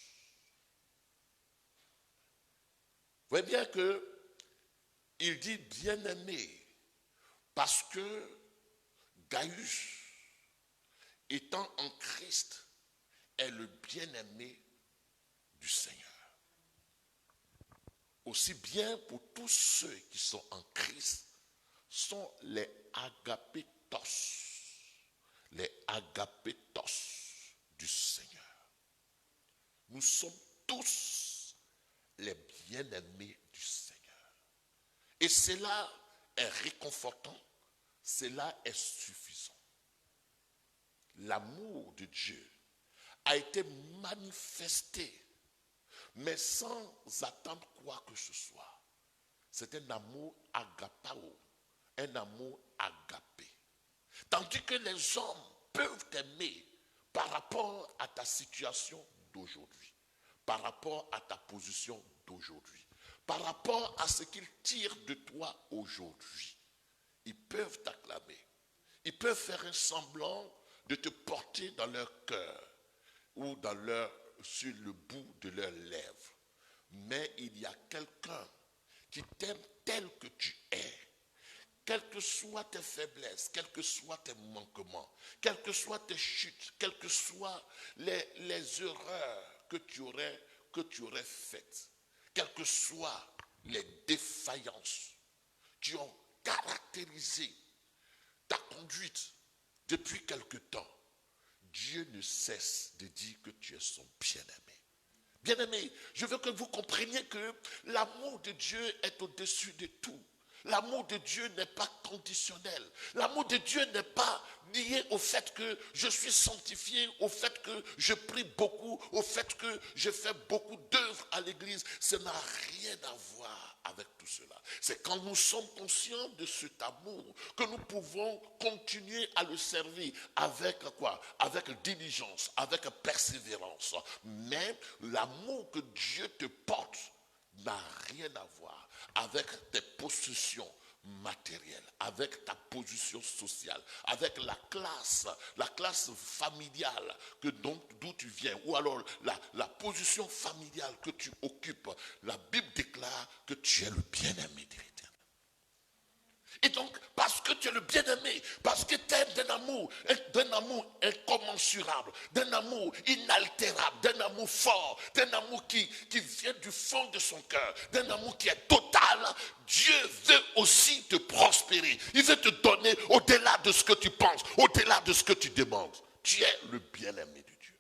Vous voyez bien qu'il dit bien-aimé parce que Gaius, étant en Christ, est le bien-aimé du Seigneur. aussi bien pour tous ceux qui sont en Christ, sont les agapetos. Les agapetos du Seigneur. Nous sommes tous les bien-aimés du Seigneur. Et cela est réconfortant, cela est suffisant. L'amour de Dieu a été manifesté, mais sans attendre quoi que ce soit. C'est un amour agapao, un amour agapé. Tandis que les hommes peuvent t'aimer par rapport à ta situation d'aujourd'hui, par rapport à ta position d'aujourd'hui, par rapport à ce qu'ils tirent de toi aujourd'hui. Ils peuvent t'acclamer, ils peuvent faire un semblant de te porter dans leur cœur ou sur le bout de leurs lèvres. Mais il y a quelqu'un qui t'aime tel que tu es. Quelles que soient tes faiblesses, quels que soient tes manquements, quelles que soient tes chutes, quelles que soient les erreurs que tu aurais faites, quelles que soient les défaillances qui ont caractérisé ta conduite depuis quelque temps, Dieu ne cesse de dire que tu es son bien-aimé. Bien-aimé, je veux que vous compreniez que l'amour de Dieu est au-dessus de tout. L'amour de Dieu n'est pas conditionnel. L'amour de Dieu n'est pas lié au fait que je suis sanctifié, au fait que je prie beaucoup, au fait que je fais beaucoup d'œuvres à l'église. Ça n'a rien à voir avec tout cela. C'est quand nous sommes conscients de cet amour que nous pouvons continuer à le servir avec quoi? Avec diligence, avec persévérance. Mais l'amour que Dieu te porte n'a rien à voir avec tes possessions matérielles, avec ta position sociale, avec la classe familiale d'où tu viens, ou alors la position familiale que tu occupes. La Bible déclare que tu es le bien-aimé de l'Éternel. Et donc, parce que tu es le bien-aimé, parce que tu aimes d'un amour incommensurable, d'un amour inaltérable, d'un amour fort, d'un amour qui vient du fond de son cœur, d'un amour qui est total, Dieu veut aussi te prospérer. Il veut te donner au-delà de ce que tu penses, au-delà de ce que tu demandes. Tu es le bien-aimé de Dieu.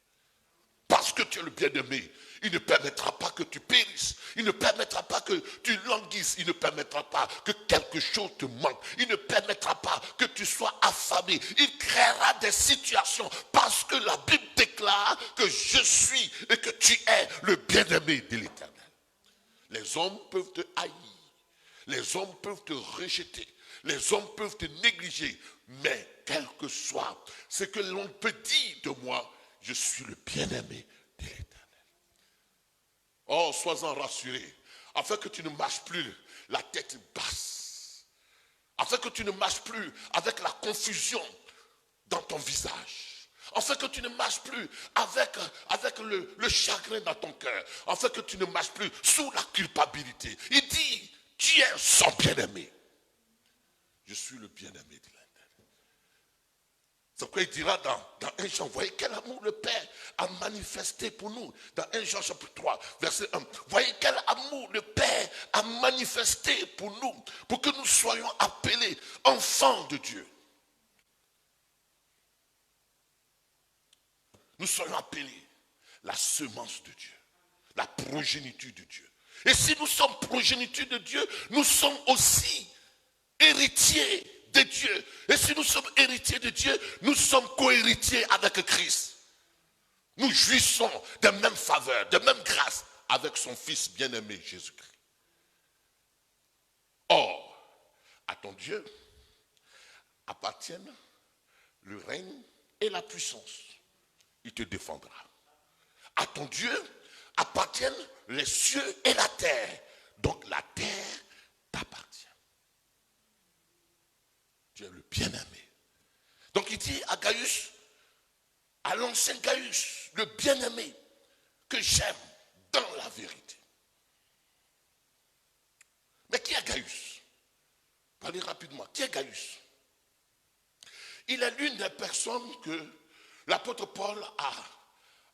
Parce que tu es le bien-aimé, il ne permettra pas que tu périsses. Il ne permettra pas que tu languisses. Il ne permettra pas que quelque chose te manque. Il ne permettra pas que tu sois affamé. Il créera des situations parce que la Bible déclare que je suis et que tu es le bien-aimé de l'Éternel. Les hommes peuvent te haïr. Les hommes peuvent te rejeter. Les hommes peuvent te négliger. Mais quel que soit ce que l'on peut dire de moi, je suis le bien-aimé de l'Éternel. Oh, sois-en rassuré, afin que tu ne marches plus la tête basse, afin que tu ne marches plus avec la confusion dans ton visage, afin que tu ne marches plus avec le chagrin dans ton cœur, afin que tu ne marches plus sous la culpabilité. Il dit, tu es son bien-aimé. Je suis le bien-aimé de l'Éternel. C'est pourquoi il dira dans 1 Jean, voyez quel amour le Père a manifesté pour nous. Dans 1 Jean chapitre 3, verset 1. Voyez quel amour le Père a manifesté pour nous, pour que nous soyons appelés enfants de Dieu. Nous soyons appelés la semence de Dieu, la progéniture de Dieu. Et si nous sommes progéniture de Dieu, nous sommes aussi héritiers de Dieu. Et si nous sommes héritiers de Dieu, nous sommes co-héritiers avec Christ. Nous jouissons des mêmes faveurs, des mêmes grâces avec son Fils bien-aimé Jésus-Christ. Or, à ton Dieu appartiennent le règne et la puissance. Il te défendra. À ton Dieu appartiennent les cieux et la terre. Donc la terre t'appartient. Tu es le bien-aimé. Donc il dit à Gaius, à l'ancien Gaius, le bien-aimé, que j'aime dans la vérité. Mais qui est Gaius? Parlez rapidement. Qui est Gaius? Il est l'une des personnes que l'apôtre Paul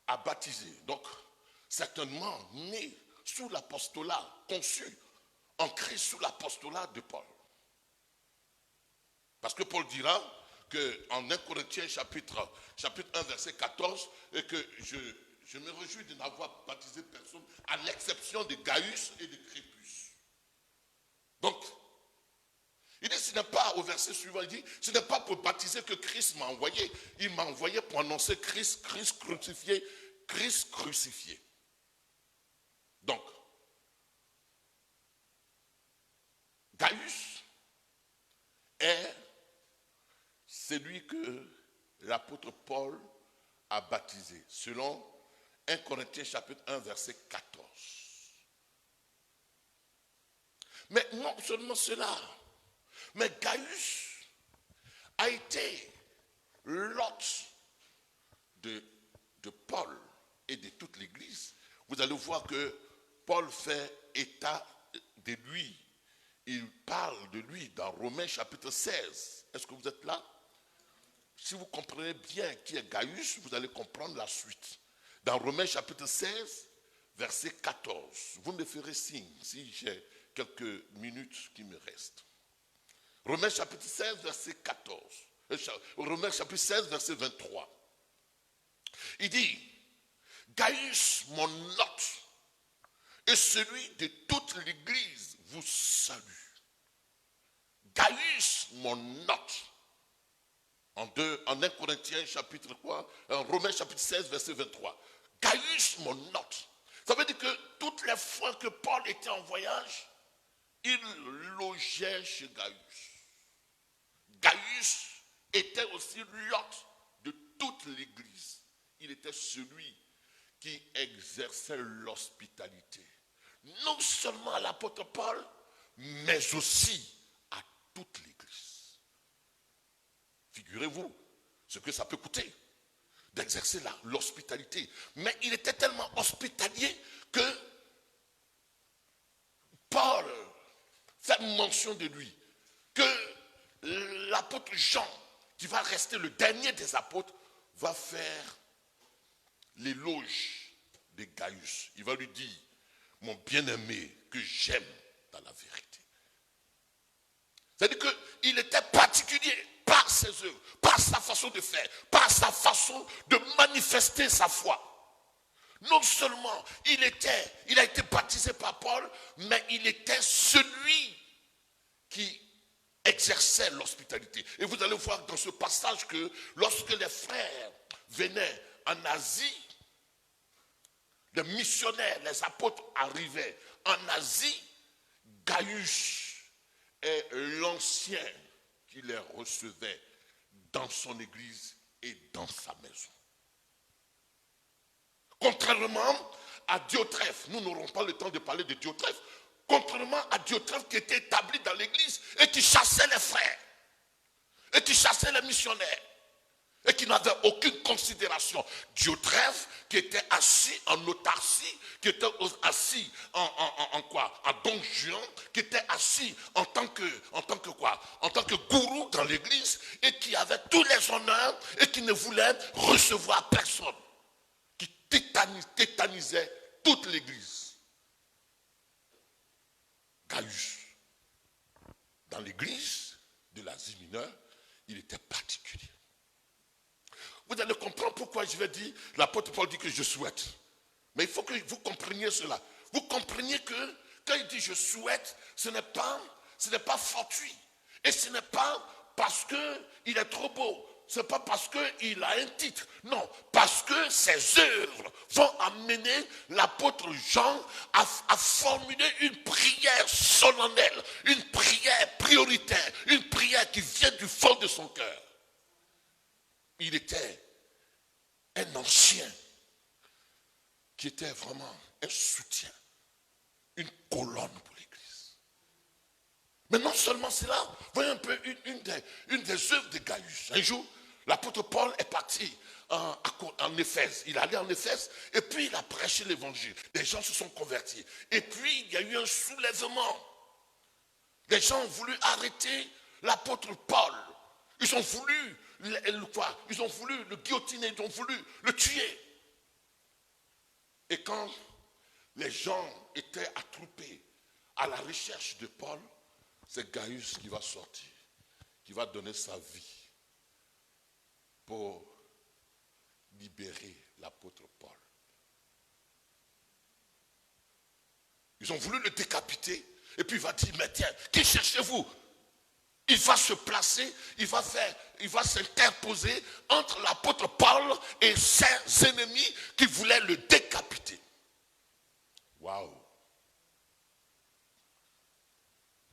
a baptisé. Donc, certainement né sous l'apostolat, conçu ancré sous l'apostolat de Paul. Parce que Paul dira qu'en 1 Corinthiens chapitre 1 verset 14, et que je me réjouis de n'avoir baptisé personne à l'exception de Gaius et de Crépus. Donc, il dit, ce n'est pas, au verset suivant, il dit, ce n'est pas pour baptiser que Christ m'a envoyé. Il m'a envoyé pour annoncer Christ crucifié. Donc, Gaius est celui que l'apôtre Paul a baptisé, selon 1 Corinthiens chapitre 1 verset 14. Mais non seulement cela, mais Gaius a été l'hôte de Paul et de toute l'Église. Vous allez voir que Paul fait état de lui. Il parle de lui dans Romains chapitre 16. Est-ce que vous êtes là? Si vous comprenez bien qui est Gaius, vous allez comprendre la suite. Dans Romains chapitre 16, verset 14. Vous me ferez signe si j'ai quelques minutes qui me restent. Romains chapitre 16, verset 14. Romains chapitre 16, verset 23. Il dit, Gaius, mon hôte, et celui de toute l'Église vous salue. Gaius, mon hôte. En 1 Corinthiens chapitre quoi? En Romains chapitre 16, verset 23. Gaius, mon hôte. Ça veut dire que toutes les fois que Paul était en voyage, il logeait chez Gaius. Gaius était aussi l'hôte de toute l'Église. Il était celui qui exerçait l'hospitalité. Non seulement à l'apôtre Paul, mais aussi à toute l'Église. Figurez-vous ce que ça peut coûter d'exercer l'hospitalité. Mais il était tellement hospitalier que Paul fait mention de lui, que l'apôtre Jean, qui va rester le dernier des apôtres, va faire l'éloge de Gaius. Il va lui dire, mon bien-aimé que j'aime dans la vérité. C'est-à-dire qu'il était particulier par ses œuvres, par sa façon de faire, par sa façon de manifester sa foi. Non seulement il a été baptisé par Paul, mais il était celui qui exerçait l'hospitalité. Et vous allez voir dans ce passage que lorsque les frères venaient en Asie, les missionnaires, les apôtres arrivaient en Asie, Gaius est l'ancien qui les recevait dans son église et dans sa maison. Contrairement à Diotrephe, nous n'aurons pas le temps de parler de Diotrephe, contrairement à Diotrephe qui était établi dans l'église et qui chassait les frères, et qui chassait les missionnaires, et qui n'avait aucune considération. Diotrephe qui était assis en autarcie, qui était assis en quoi? En don Juan, qui était assis en tant que quoi? En tant que gourou dans l'église, et qui avait tous les honneurs et qui ne voulait recevoir personne, qui tétanisait toute l'église. Gaius, dans l'église de l'Asie mineure, il était particulier. Vous allez comprendre pourquoi je vais dire, l'apôtre Paul dit que je souhaite. Mais il faut que vous compreniez cela. Vous compreniez que quand il dit je souhaite, ce n'est pas fortuit. Et ce n'est pas parce qu'il est trop beau. Ce n'est pas parce qu'il a un titre. Non, parce que ses œuvres vont amener l'apôtre Jean à formuler une prière solennelle, une prière prioritaire, une prière qui vient du fond de son cœur. Il était un ancien qui était vraiment un soutien, une colonne pour l'église. Mais non seulement cela, voyez un peu une des œuvres de Gaius. Un jour, l'apôtre Paul est parti en Éphèse. Il allait en Éphèse et puis il a prêché l'évangile. Les gens se sont convertis. Et puis il y a eu un soulèvement. Les gens ont voulu arrêter l'apôtre Paul. Ils ont voulu ils ont voulu le guillotiner, ils ont voulu le tuer. Et quand les gens étaient attroupés à la recherche de Paul, c'est Gaius qui va sortir, qui va donner sa vie pour libérer l'apôtre Paul. Ils ont voulu le décapiter, et puis il va dire, mais tiens, qui cherchez-vous? Il va se placer, il va s'interposer entre l'apôtre Paul et ses ennemis qui voulaient le décapiter. Waouh!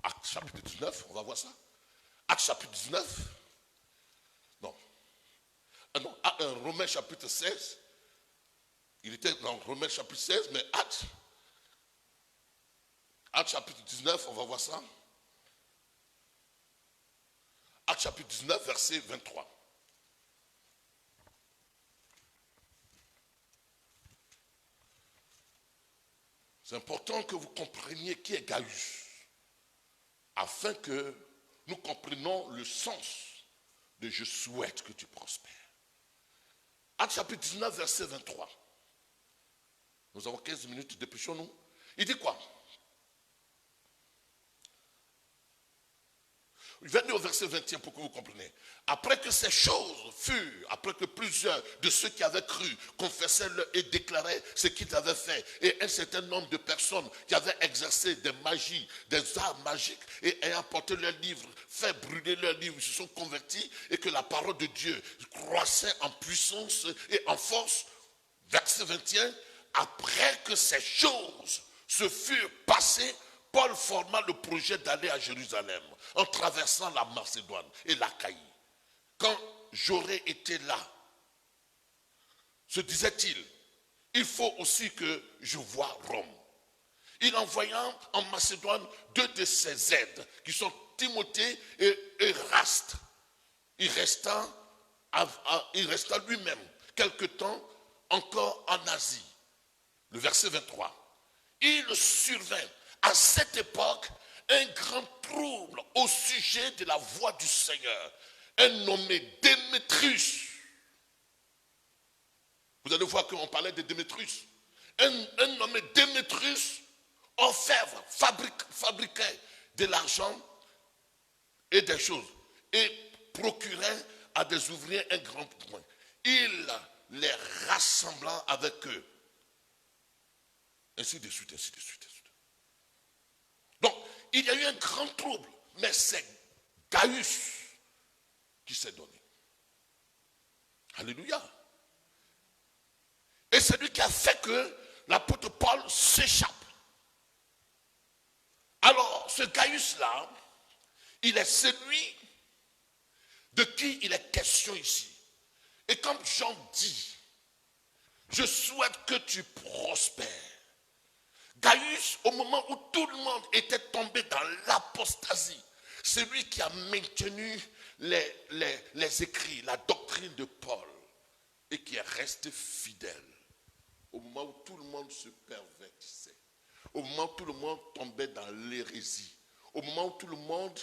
Acte chapitre 19, on va voir ça. Acte chapitre 19. Non. Romains chapitre 16. Il était dans Romains chapitre 16, mais Acte chapitre 19, on va voir ça. Acte chapitre 19, verset 23. C'est important que vous compreniez qui est Gaius, afin que nous comprenions le sens de je souhaite que tu prospères. Acte chapitre 19, verset 23. Nous avons 15 minutes, dépêchons-nous. Il dit quoi? Venez au verset 21 pour que vous compreniez. Après que ces choses furent, après que plusieurs de ceux qui avaient cru confessaient et déclaraient ce qu'ils avaient fait, et un certain nombre de personnes qui avaient exercé des magies, des arts magiques, et ayant porté leurs livres, fait brûler leurs livres, se sont convertis, et que la parole de Dieu croissait en puissance et en force. Verset 21, après que ces choses se furent passées, Paul forma le projet d'aller à Jérusalem en traversant la Macédoine et l'Achaïe. Quand j'aurais été là, se disait-il, il faut aussi que je voie Rome. Il envoya en Macédoine 2 de ses aides, qui sont Timothée et Eraste. Il resta lui-même quelque temps encore en Asie. Le verset 23. Il survint à cette époque un grand trouble au sujet de la voix du Seigneur, un nommé Démétrius. Vous allez voir qu'on parlait de Démétrius. Un nommé Démétrius, orfèvre, fabriquait de l'argent et des choses, et procurait à des ouvriers un grand point. Il les rassembla avec eux. Ainsi de suite, ainsi de suite. Donc, il y a eu un grand trouble, mais c'est Gaius qui s'est donné. Alléluia. Et c'est lui qui a fait que l'apôtre Paul s'échappe. Alors, ce Gaius-là, il est celui de qui il est question ici. Et comme Jean dit, je souhaite que tu prospères. Gaius, au moment où tout le monde était tombé dans l'apostasie, c'est lui qui a maintenu les écrits, la doctrine de Paul, et qui est resté fidèle. Au moment où tout le monde se pervertissait, au moment où tout le monde tombait dans l'hérésie, au moment où tout le monde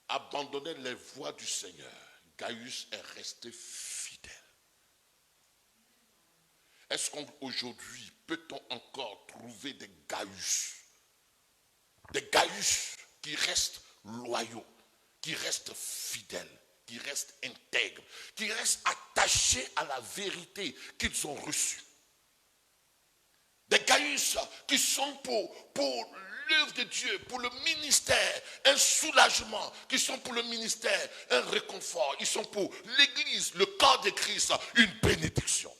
abandonnait les voies du Seigneur, Gaius est resté fidèle. Est-ce qu'aujourd'hui, peut-on encore trouver des Gaius qui restent loyaux, qui restent fidèles, qui restent intègres, qui restent attachés à la vérité qu'ils ont reçue? Des Gaius qui sont pour l'œuvre de Dieu, pour le ministère, un soulagement, qui sont pour le ministère, un réconfort, ils sont pour l'Église, le corps de Christ, une bénédiction.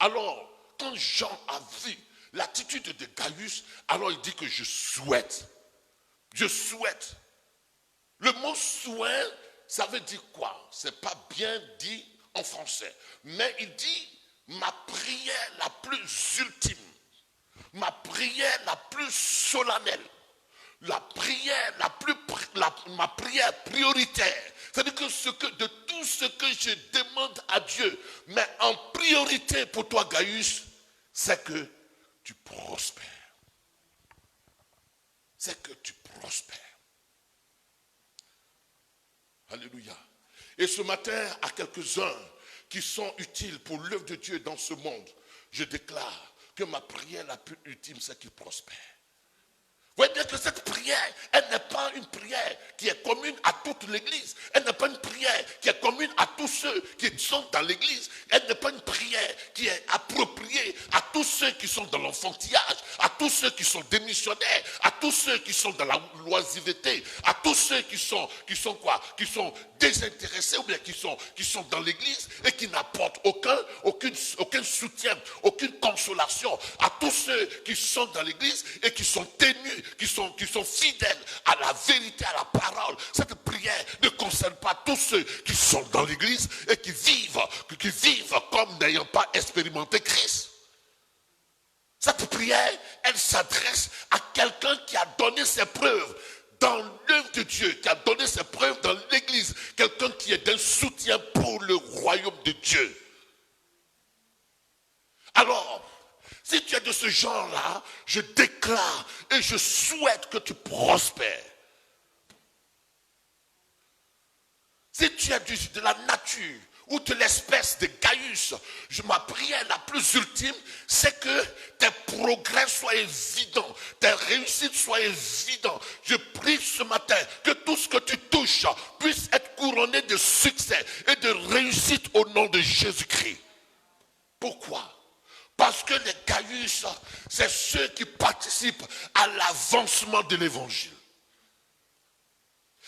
Alors, quand Jean a vu l'attitude de Gaius, alors il dit que je souhaite. Le mot souhait, ça veut dire quoi? C'est pas bien dit en français. Mais il dit ma prière la plus ultime, ma prière la plus solennelle, ma prière prioritaire. C'est-à-dire que de tout ce que je demande à Dieu, mais en priorité pour toi, Gaius, c'est que tu prospères. C'est que tu prospères. Alléluia. Et ce matin, à quelques-uns qui sont utiles pour l'œuvre de Dieu dans ce monde, je déclare que ma prière la plus ultime, c'est qu'ils prospèrent. qui est commune à toute l'église. Elle n'est pas une prière qui est commune à tous ceux qui sont dans l'église. Elle n'est pas une prière qui est appropriée à tous ceux qui sont dans l'enfantillage, à tous ceux qui sont démissionnaires, à tous ceux qui sont dans la loisiveté, à tous ceux qui sont désintéressés ou bien qui sont dans l'église et qui n'apportent aucun soutien, aucune consolation, à tous ceux qui sont dans l'église et qui sont tenus, qui sont fidèles à la vérité, à la parole. Cette prière ne concerne pas tous ceux qui sont dans l'église et qui vivent comme n'ayant pas expérimenté Christ. Cette prière, elle s'adresse à quelqu'un qui a donné ses preuves dans l'œuvre de Dieu, qui a donné ses preuves dans l'église, quelqu'un qui est d'un soutien pour le royaume de Dieu. Alors, si tu es de ce genre-là, je déclare et je souhaite que tu prospères. Si tu es de la nature ou de l'espèce de Gaius, ma prière la plus ultime, c'est que tes progrès soient évidents, tes réussites soient évidentes. Je prie ce matin que tout ce que tu touches puisse être couronné de succès et de réussite au nom de Jésus-Christ. Pourquoi ? Parce que les Gaius, c'est ceux qui participent à l'avancement de l'évangile.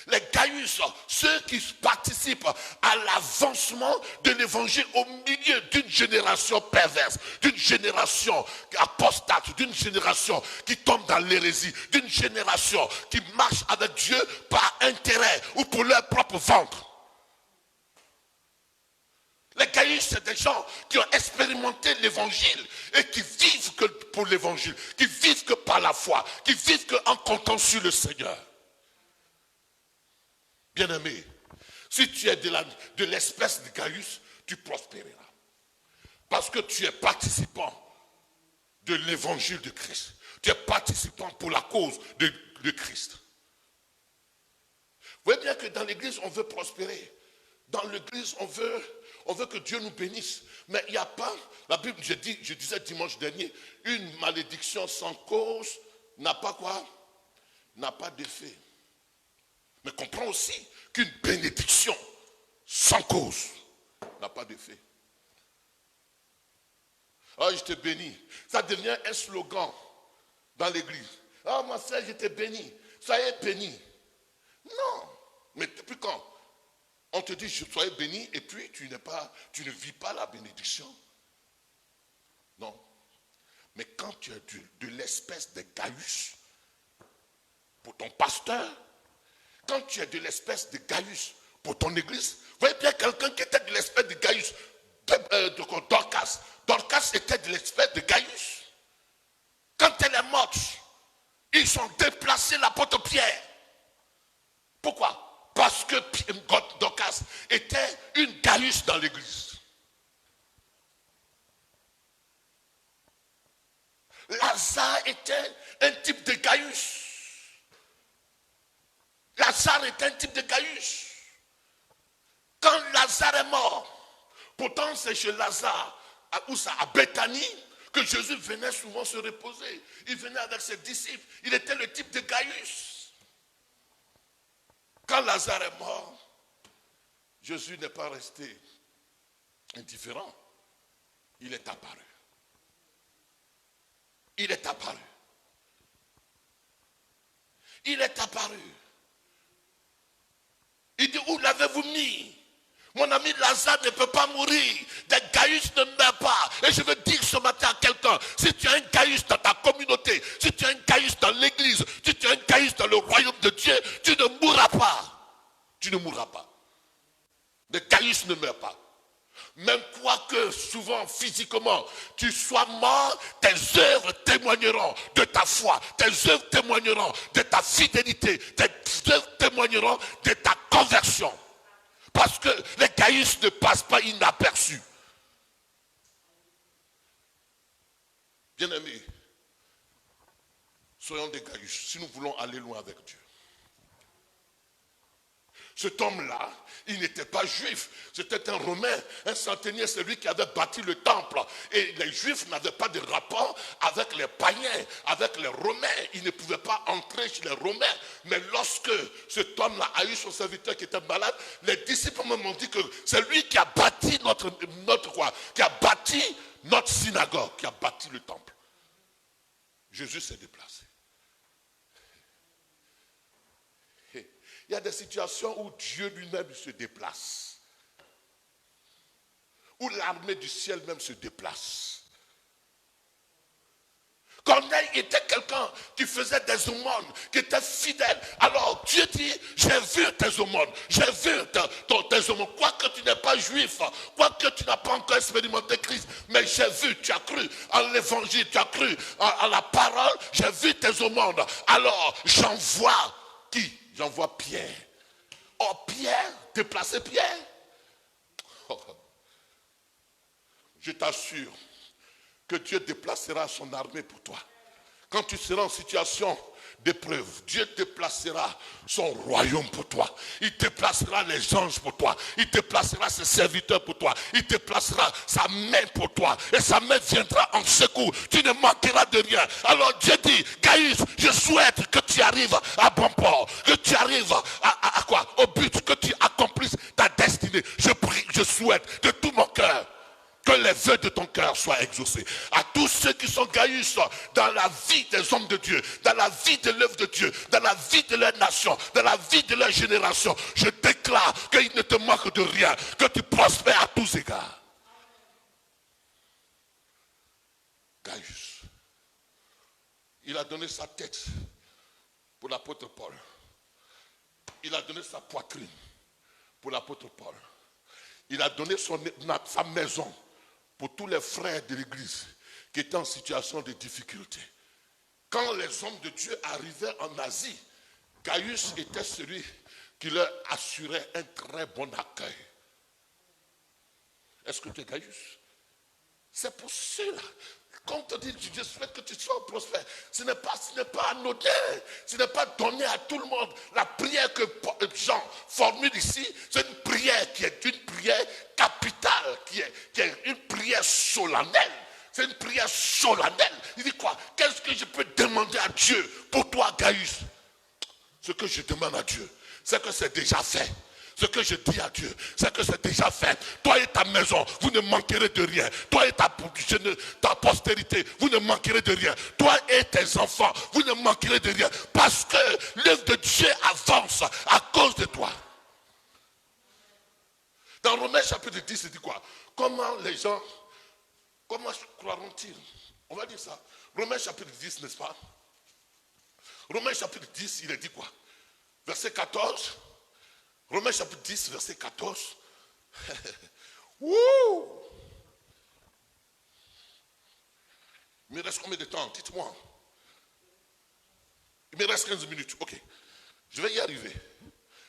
Les Gaius, ceux qui participent à l'avancement de l'évangile au milieu d'une génération perverse, d'une génération apostate, d'une génération qui tombe dans l'hérésie, d'une génération qui marche avec Dieu par intérêt ou pour leur propre ventre. Les Gaius, c'est des gens qui ont expérimenté l'évangile et qui vivent que pour l'évangile, qui vivent que par la foi, qui vivent qu'en comptant sur le Seigneur. Bien-aimé, si tu es de l'espèce de Gaius, tu prospéreras. Parce que tu es participant de l'évangile de Christ. Tu es participant pour la cause de Christ. Vous voyez bien que dans l'église, on veut prospérer. Dans l'église, on veut que Dieu nous bénisse. Mais il n'y a pas, la Bible, je disais dimanche dernier, une malédiction sans cause n'a pas quoi? N'a pas d'effet. Mais comprends aussi qu'une bénédiction sans cause n'a pas d'effet. Ah, je te bénis. Ça devient un slogan dans l'église. Ah, ma soeur, je t'ai béni. Soyez béni. Non. Mais depuis quand on te dit soyez béni et puis tu ne vis pas la bénédiction? Non. Mais quand tu es de l'espèce de Gaius, pour ton pasteur, quand tu es de l'espèce de Gaius pour ton église, vous voyez bien quelqu'un qui était de l'espèce de Gaius, Dorcas. Dorcas était de l'espèce de Gaius. Quand elle est morte, ils ont déplacé l'apôtre Pierre. Pourquoi? Parce que Dorcas était une Gaius dans l'église. Lazare était un type de Gaius. Lazare est un type de Gaius. Quand Lazare est mort, pourtant c'est chez Lazare, à Béthanie, que Jésus venait souvent se reposer. Il venait avec ses disciples. Il était le type de Gaius. Quand Lazare est mort, Jésus n'est pas resté indifférent. Il est apparu. Il est apparu. Il est apparu. Il dit, où l'avez-vous mis? Mon ami Lazare ne peut pas mourir. Des Gaius ne meurent pas. Et je veux dire ce matin à quelqu'un, si tu as un Gaius dans ta communauté, si tu as un Gaius dans l'église, si tu as un Gaius dans le royaume de Dieu, tu ne mourras pas. Tu ne mourras pas. Des Gaius ne meurent pas. Même quoique souvent physiquement tu sois mort, tes œuvres témoigneront de ta foi, tes œuvres témoigneront de ta fidélité, tes œuvres témoigneront de ta conversion. Parce que les Gaius ne passent pas inaperçus. Bien-aimés, soyons des Gaius si nous voulons aller loin avec Dieu. Cet homme-là, il n'était pas juif, c'était un Romain, un centenier, celui qui avait bâti le temple. Et les Juifs n'avaient pas de rapport avec les païens, avec les Romains. Ils ne pouvaient pas entrer chez les Romains. Mais lorsque cet homme-là a eu son serviteur qui était malade, les disciples m'ont dit que c'est lui qui a bâti qui a bâti notre synagogue, qui a bâti le temple. Jésus s'est déplacé. Il y a des situations où Dieu lui-même se déplace. Où l'armée du ciel même se déplace. Corneille était quelqu'un qui faisait des aumônes, qui était fidèle. Alors Dieu dit, j'ai vu tes aumônes, j'ai vu tes aumônes. Quoique tu n'es pas juif, quoique tu n'as pas encore expérimenté Christ, mais j'ai vu, tu as cru en l'évangile, tu as cru en la parole, j'ai vu tes aumônes. Alors j'envoie qui? J'envoie Pierre. Oh Pierre, déplacer Pierre. Oh. Je t'assure que Dieu déplacera son armée pour toi. Quand tu seras en situation d'épreuve, Dieu déplacera son royaume pour toi. Il déplacera les anges pour toi. Il déplacera ses serviteurs pour toi. Il déplacera sa main pour toi. Et sa main viendra en secours. Tu ne manqueras de rien. Alors Dieu dit, Gaius, je souhaite que tu arrives à bon port. Que tu arrives à quoi? Au but, que tu accomplisses ta destinée. Je prie, je souhaite de tout mon cœur que les vœux de ton cœur soient exaucés. À tous ceux qui sont Gaius dans la vie des hommes de Dieu, dans la vie de l'œuvre de Dieu, dans la vie de leur nation, dans la vie de leur génération, je déclare qu'il ne te manque de rien, que tu prospères à tous égards. Gaius, il a donné sa tête pour l'apôtre Paul. Il a donné sa poitrine pour l'apôtre Paul. Il a donné sa maison pour tous les frères de l'église qui étaient en situation de difficulté. Quand les hommes de Dieu arrivaient en Asie, Gaius était celui qui leur assurait un très bon accueil. Est-ce que tu es Gaius? C'est pour cela. Quand on te dit, je souhaite que tu sois prospère, ce n'est pas anodin, ce n'est pas donné à tout le monde. La prière que Jean formule ici, c'est une prière qui est une prière capitale, qui est une prière solennelle. C'est une prière solennelle. Il dit quoi? Qu'est-ce que je peux demander à Dieu pour toi, Gaius? Ce que je demande à Dieu, c'est que c'est déjà fait. Ce que je dis à Dieu, c'est que c'est déjà fait. Toi et ta maison, vous ne manquerez de rien. Toi et ta postérité, vous ne manquerez de rien. Toi et tes enfants, vous ne manquerez de rien. Parce que l'œuvre de Dieu avance à cause de toi. Dans Romains chapitre 10, il dit quoi? Comment croiront-ils? On va dire ça. Romains chapitre 10, n'est-ce pas? Romains chapitre 10, il est dit quoi? Verset 14. Romains chapitre 10, verset 14. Wouh! Il me reste combien de temps? Dites-moi. Il me reste 15 minutes. Ok. Je vais y arriver.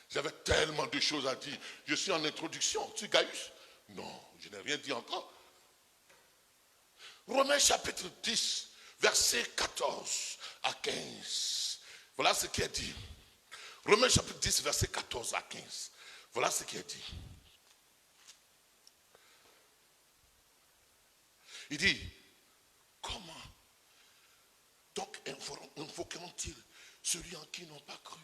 J'avais tellement de choses à dire. Je suis en introduction. Tu es Gaius? Non, je n'ai rien dit encore. Romains chapitre 10, verset 14 à 15. Voilà ce qui est dit. Romains chapitre 10, verset 14 à 15. Voilà ce qui est dit. Il dit, comment donc invoqueront-ils celui en qui ils n'ont pas cru?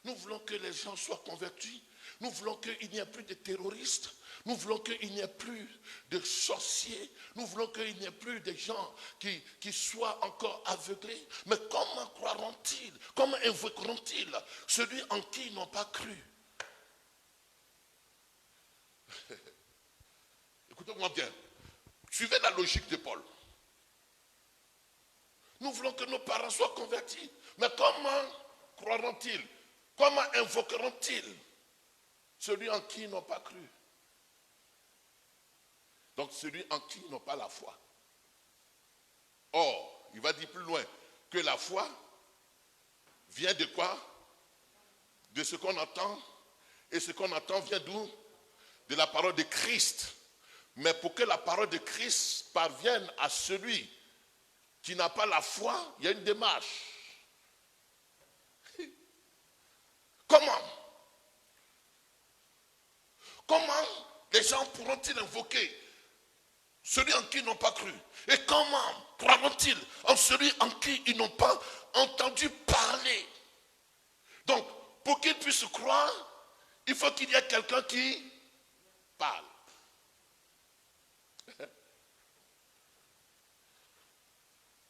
Nous voulons que les gens soient convertis. Nous voulons qu'il n'y ait plus de terroristes. Nous voulons qu'il n'y ait plus de sorciers. Nous voulons qu'il n'y ait plus de gens qui soient encore aveuglés. Mais comment croiront-ils? Comment invoqueront-ils celui en qui ils n'ont pas cru? Écoutez-moi bien. Suivez la logique de Paul. Nous voulons que nos parents soient convertis. Mais comment croiront-ils? Comment invoqueront-ils celui en qui ils n'ont pas cru? Donc celui en qui ils n'ont pas la foi. Or, il va dire plus loin que la foi vient de quoi? De ce qu'on entend. Et ce qu'on entend vient d'où? De la parole de Christ. Mais pour que la parole de Christ parvienne à celui qui n'a pas la foi, il y a une démarche. Comment? Comment les gens pourront-ils invoquer celui en qui ils n'ont pas cru? Et comment croiront-ils en celui en qui ils n'ont pas entendu parler? Donc, pour qu'ils puissent croire, il faut qu'il y ait quelqu'un qui parle.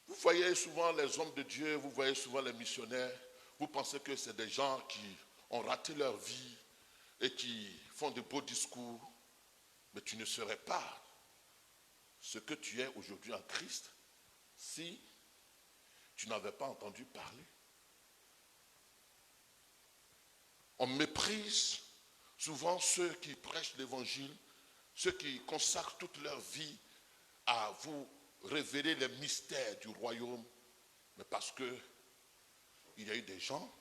Vous voyez souvent les hommes de Dieu, vous voyez souvent les missionnaires, vous pensez que c'est des gens qui ont raté leur vie et qui font de beaux discours, mais tu ne serais pas ce que tu es aujourd'hui en Christ si tu n'avais pas entendu parler. On méprise souvent ceux qui prêchent l'évangile, ceux qui consacrent toute leur vie à vous révéler les mystères du royaume, mais parce que il y a eu des gens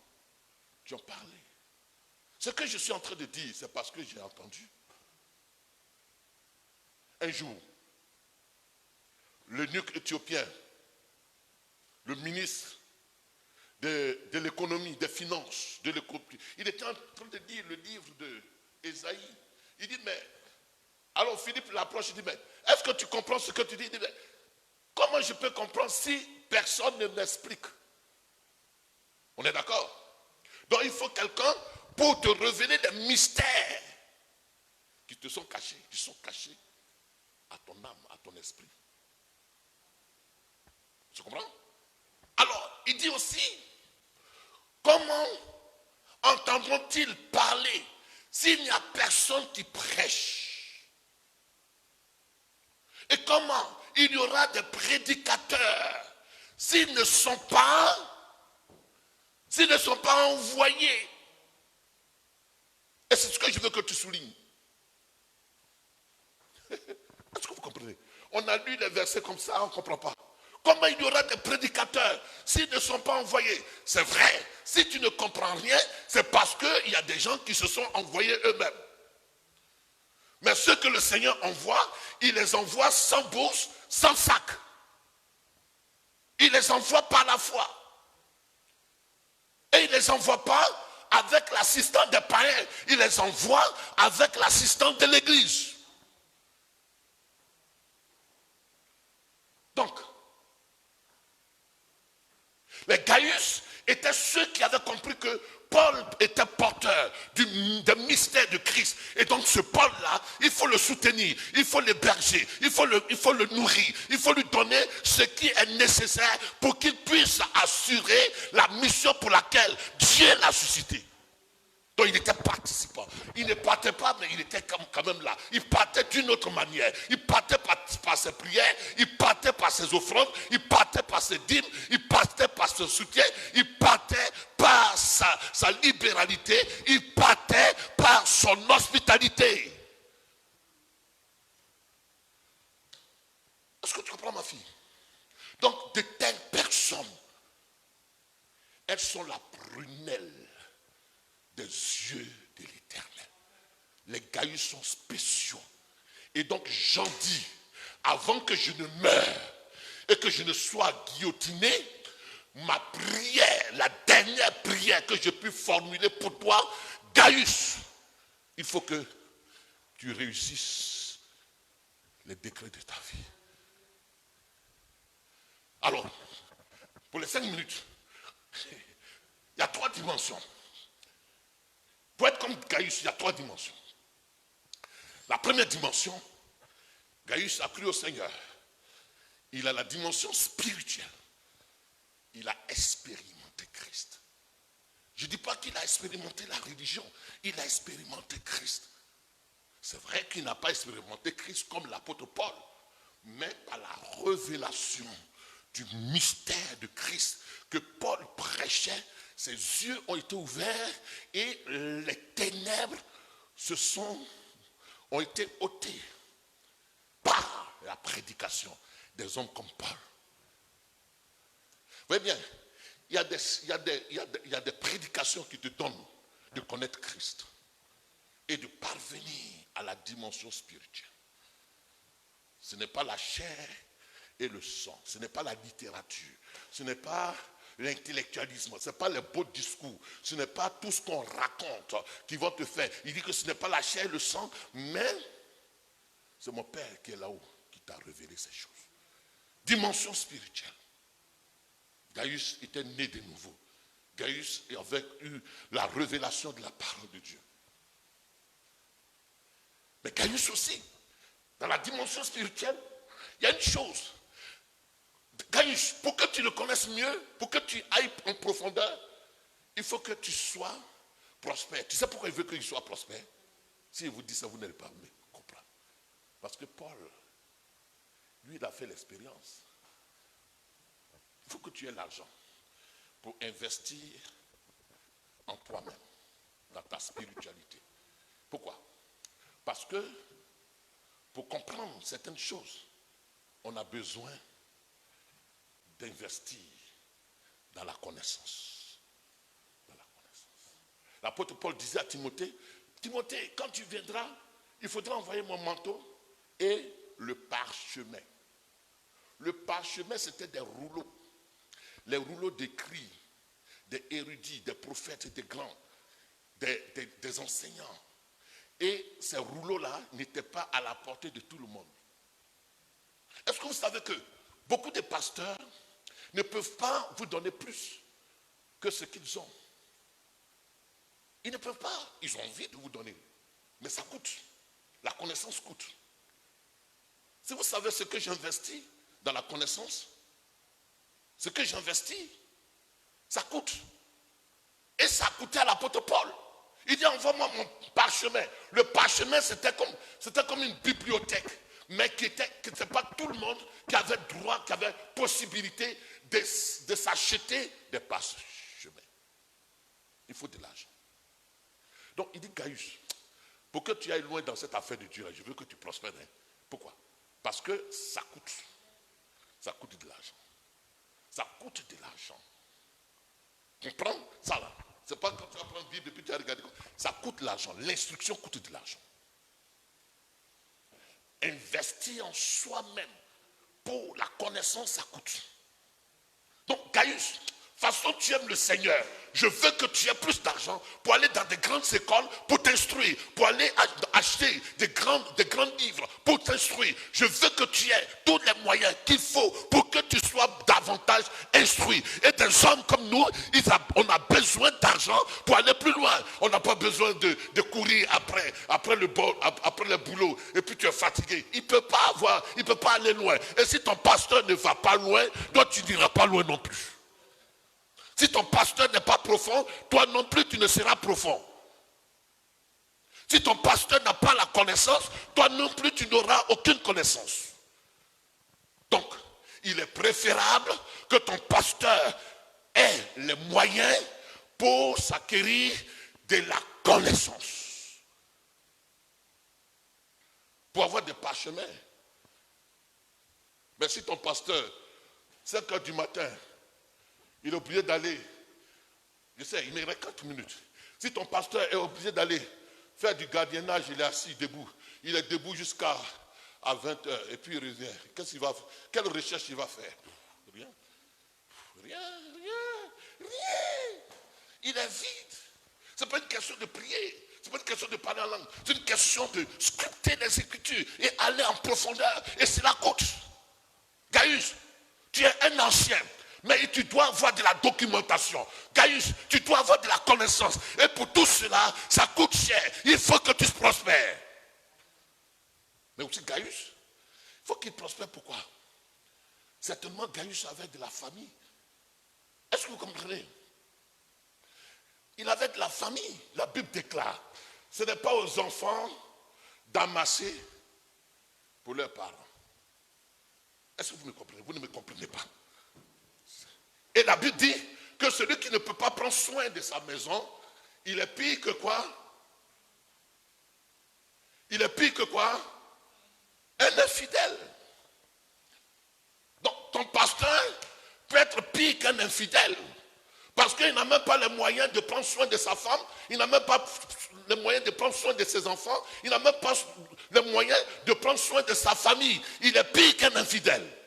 qui ont parlé. Ce que je suis en train de dire, c'est parce que j'ai entendu. Un jour, l'eunuque éthiopien, le ministre de l'économie, des finances, de l'économie, il était en train de lire le livre d'Ésaïe. Il dit, mais, alors Philippe l'approche, il dit, mais, est-ce que tu comprends ce que tu dis? Il dit, mais, comment je peux comprendre si personne ne m'explique? On est d'accord? Donc il faut quelqu'un pour te révéler des mystères qui te sont cachés, qui sont cachés à ton âme, à ton esprit. Tu comprends? Alors, il dit aussi, comment entendront-ils parler s'il n'y a personne qui prêche? Et comment il y aura des prédicateurs s'ils ne sont pas envoyés? Et c'est ce que je veux que tu soulignes. Est-ce que vous comprenez? On a lu les versets comme ça, on ne comprend pas. Comment il y aura des prédicateurs s'ils ne sont pas envoyés? C'est vrai, si tu ne comprends rien, c'est parce qu'il y a des gens qui se sont envoyés eux-mêmes. Mais ceux que le Seigneur envoie, il les envoie sans bourse, sans sac. Il les envoie par la foi. Et il ne les envoie pas avec l'assistance des païens. Il les envoie avec l'assistance de l'Église. Donc, les Gaius étaient ceux qui avaient compris que Paul était porteur des mystères de Christ. Et donc ce Paul-là, il faut le soutenir, il faut l'héberger, il faut le nourrir, il faut lui donner ce qui est nécessaire pour qu'il puisse assurer la mission pour laquelle Dieu l'a suscité. Donc il était participant. Il ne partait pas, mais il était quand même là. Il partait d'une autre manière. Il partait par ses prières, il partait par ses offrandes, il partait par ses dîmes, il partait par son soutien, il partait par sa libéralité, il partait par son hospitalité. Est-ce que tu comprends, ma fille? Donc de telles personnes, elles sont la prunelle des yeux de l'Éternel. Les Gaius sont spéciaux. Et donc j'en dis, avant que je ne meure et que je ne sois guillotiné, ma prière, la dernière prière que je puis formuler pour toi, Gaius, il faut que tu réussisses les décrets de ta vie. Alors, pour les 5 minutes, il y a 3 dimensions. Pour être comme Gaius, il y a 3 dimensions. La première dimension, Gaius a cru au Seigneur. Il a la dimension spirituelle. Il a expérimenté Christ. Je ne dis pas qu'il a expérimenté la religion. Il a expérimenté Christ. C'est vrai qu'il n'a pas expérimenté Christ comme l'apôtre Paul. Mais par la révélation du mystère de Christ que Paul prêchait, ses yeux ont été ouverts et les ténèbres ont été ôtées par la prédication des hommes comme Paul. Vous voyez bien, il y a des prédications qui te donnent de connaître Christ et de parvenir à la dimension spirituelle. Ce n'est pas la chair et le sang, ce n'est pas la littérature, ce n'est pas l'intellectualisme, ce n'est pas les beaux discours, ce n'est pas tout ce qu'on raconte qui vont te faire. Il dit que ce n'est pas la chair et le sang, mais c'est mon Père qui est là-haut qui t'a révélé ces choses. Dimension spirituelle. Gaius était né de nouveau. Gaius avait eu la révélation de la parole de Dieu. Mais Gaius aussi, dans la dimension spirituelle, il y a une chose. Gaius, pour que tu le connaisses mieux, pour que tu ailles en profondeur, il faut que tu sois prospère. Tu sais pourquoi il veut qu'il soit prospère? Si je vous dis ça, vous n'allez pas me comprendre. Parce que Paul, lui, il a fait l'expérience. Il faut que tu aies l'argent pour investir en toi-même, dans ta spiritualité. Pourquoi? Parce que pour comprendre certaines choses, on a besoin d'investir dans la connaissance. Dans la connaissance. L'apôtre Paul disait à Timothée, Timothée, quand tu viendras, il faudra envoyer mon manteau et le parchemin. Le parchemin, c'était des rouleaux. Les rouleaux d'écrits, des érudits, des prophètes, des grands, des enseignants. Et ces rouleaux-là n'étaient pas à la portée de tout le monde. Est-ce que vous savez que beaucoup de pasteurs ne peuvent pas vous donner plus que ce qu'ils ont? Ils ne peuvent pas. Ils ont envie de vous donner. Mais ça coûte. La connaissance coûte. Si vous savez ce que j'investis dans la connaissance, ce que j'investis, ça coûte. Et ça a coûté à l'apôtre Paul. Il dit, envoie-moi mon parchemin. Le parchemin, c'était comme une bibliothèque. Mais qui n'était pas tout le monde qui avait droit, qui avait possibilité de s'acheter des parchemins. Il faut de l'argent. Donc il dit, Gaius, pour que tu ailles loin dans cette affaire de Dieu, je veux que tu prospères. Pourquoi? Parce que ça coûte. Ça coûte de l'argent. Ça coûte de l'argent. Comprends ça là? C'est pas quand tu vas prendre une Bible et puis tu vas regarder. Ça coûte l'argent. L'instruction coûte de l'argent. Investir en soi-même pour la connaissance, ça coûte. Donc, Gaius, façon tu aimes le Seigneur, je veux que tu aies plus d'argent pour aller dans des grandes écoles, pour t'instruire, pour aller acheter des grands livres, pour t'instruire. Je veux que tu aies tous les moyens qu'il faut pour que tu sois davantage instruit. Et des hommes comme nous, on a besoin d'argent pour aller plus loin. On n'a pas besoin de courir après le boulot, et puis tu es fatigué. Il ne peut pas aller loin. Et si ton pasteur ne va pas loin, toi tu n'iras pas loin non plus. Si ton pasteur n'est pas profond, toi non plus tu ne seras profond. Si ton pasteur n'a pas la connaissance, toi non plus tu n'auras aucune connaissance. Donc, il est préférable que ton pasteur ait les moyens pour s'acquérir de la connaissance. Pour avoir des parchemins. Mais si ton pasteur, 5 heures du matin, il est obligé d'aller, je sais, il me reste 4 minutes. Si ton pasteur est obligé d'aller faire du gardiennage, il est assis, debout. Il est debout jusqu'à 20 heures et puis il revient. Quelle recherche il va faire? Rien. Il est vide. Ce n'est pas une question de prier. Ce n'est pas une question de parler en langue. C'est une question de sculpter les Écritures et aller en profondeur. Et cela coûte. Gaius, tu es un ancien. Mais tu dois avoir de la documentation. Gaius, tu dois avoir de la connaissance. Et pour tout cela, ça coûte cher. Il faut que tu prospères. Mais aussi Gaius, il faut qu'il prospère. Pourquoi? Certainement Gaius avait de la famille. Est-ce que vous comprenez? Il avait de la famille. La Bible déclare, ce n'est pas aux enfants d'amasser pour leurs parents. Est-ce que vous me comprenez? Vous ne me comprenez pas. Et la Bible dit que celui qui ne peut pas prendre soin de sa maison, il est pire que quoi? Il est pire que quoi? Un infidèle. Donc ton pasteur peut être pire qu'un infidèle. Parce qu'il n'a même pas les moyens de prendre soin de sa femme, il n'a même pas les moyens de prendre soin de ses enfants, il n'a même pas les moyens de prendre soin de sa famille. Il est pire qu'un infidèle.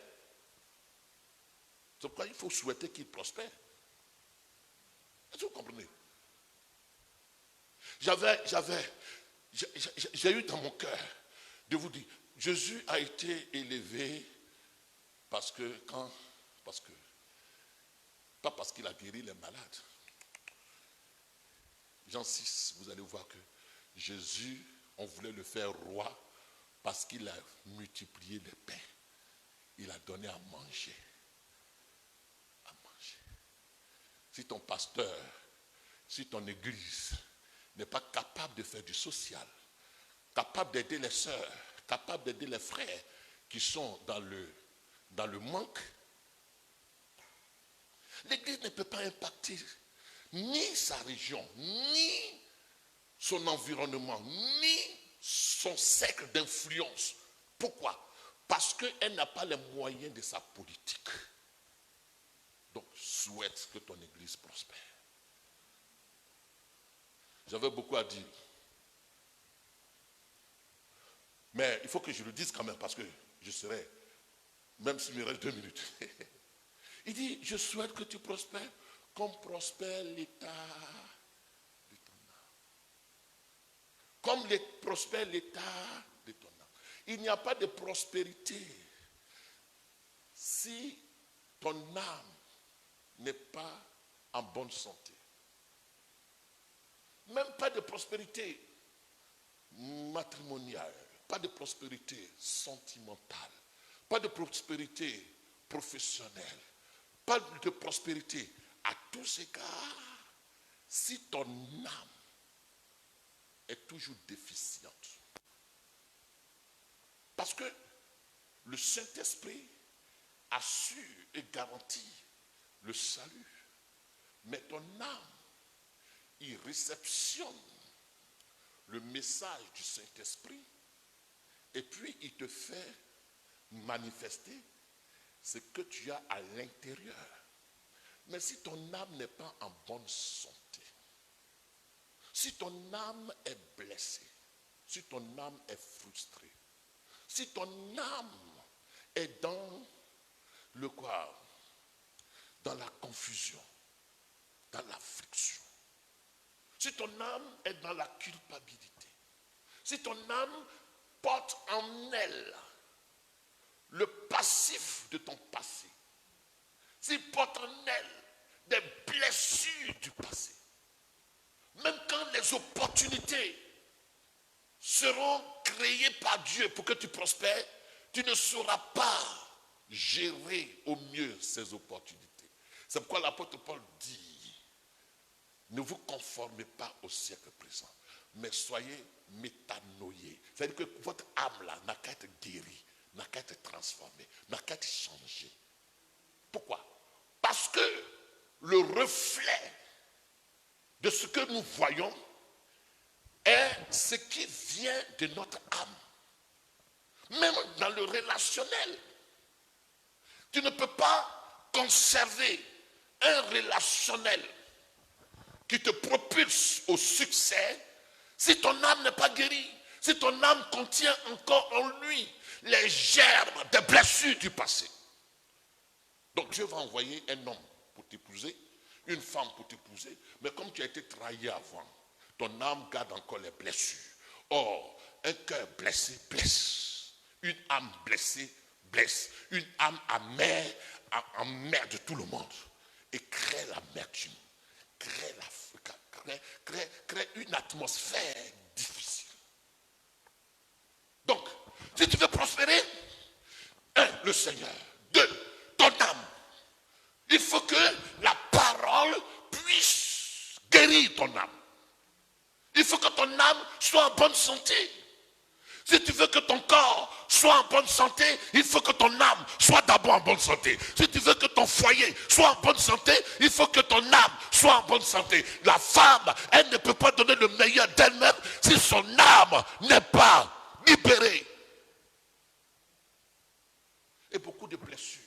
C'est pourquoi il faut souhaiter qu'il prospère. Est-ce que vous comprenez? J'ai eu dans mon cœur de vous dire, Jésus a été élevé pas parce qu'il a guéri les malades. Jean 6, vous allez voir que Jésus, on voulait le faire roi parce qu'il a multiplié les pains. Il a donné à manger. À manger. Si ton pasteur, si ton église n'est pas capable de faire du social, capable d'aider les sœurs, capable d'aider les frères qui sont dans le manque, l'église ne peut pas impacter ni sa région, ni son environnement, ni son cercle d'influence. Pourquoi? Parce qu'elle n'a pas les moyens de sa politique. Donc, souhaite que ton église prospère. J'avais beaucoup à dire. Mais il faut que je le dise quand même, parce que je serai, même s'il me reste 2 minutes. Il dit, je souhaite que tu prospères comme prospère l'état de ton âme. Comme prospère l'état de ton âme. Il n'y a pas de prospérité si ton âme n'est pas en bonne santé. Même pas de prospérité matrimoniale, pas de prospérité sentimentale, pas de prospérité professionnelle, pas de prospérité à tous égards, si ton âme est toujours déficiente. Parce que le Saint-Esprit assure et garantit le salut, mais ton âme, il réceptionne le message du Saint-Esprit et puis il te fait manifester ce que tu as à l'intérieur. Mais si ton âme n'est pas en bonne santé, si ton âme est blessée, si ton âme est frustrée, si ton âme est dans le quoi? Dans la confusion, dans l'affliction, si ton âme est dans la culpabilité, si ton âme porte en elle le passif de ton passé, s'il porte en elle des blessures du passé, même quand les opportunités seront créées par Dieu pour que tu prospères, tu ne sauras pas gérer au mieux ces opportunités. C'est pourquoi l'apôtre Paul dit, ne vous conformez pas au siècle présent, mais soyez métanoïés. C'est-à-dire que votre âme là n'a qu'à être guérie, n'a qu'à être transformée, n'a qu'à être changée. Pourquoi? Parce que le reflet de ce que nous voyons est ce qui vient de notre âme. Même dans le relationnel, tu ne peux pas conserver un relationnel qui te propulse au succès si ton âme n'est pas guérie, si ton âme contient encore en lui les germes des blessures du passé. Donc Dieu va envoyer un homme pour t'épouser, une femme pour t'épouser, mais comme tu as été trahi avant, ton âme garde encore les blessures. Or, un cœur blessé blesse, une âme blessée blesse, une âme amère de tout le monde et crée l'amertume, crée une atmosphère difficile. Donc, si tu veux prospérer, 1, le Seigneur, 2, ton âme. Il faut que la parole puisse guérir ton âme. Il faut que ton âme soit en bonne santé. Si tu veux que ton corps soit en bonne santé, il faut que ton âme soit d'abord en bonne santé. Si tu veux que ton foyer soit en bonne santé, il faut que ton âme soit en bonne santé. La femme, elle ne peut pas donner le meilleur d'elle-même si son âme n'est pas libérée. Et beaucoup de blessures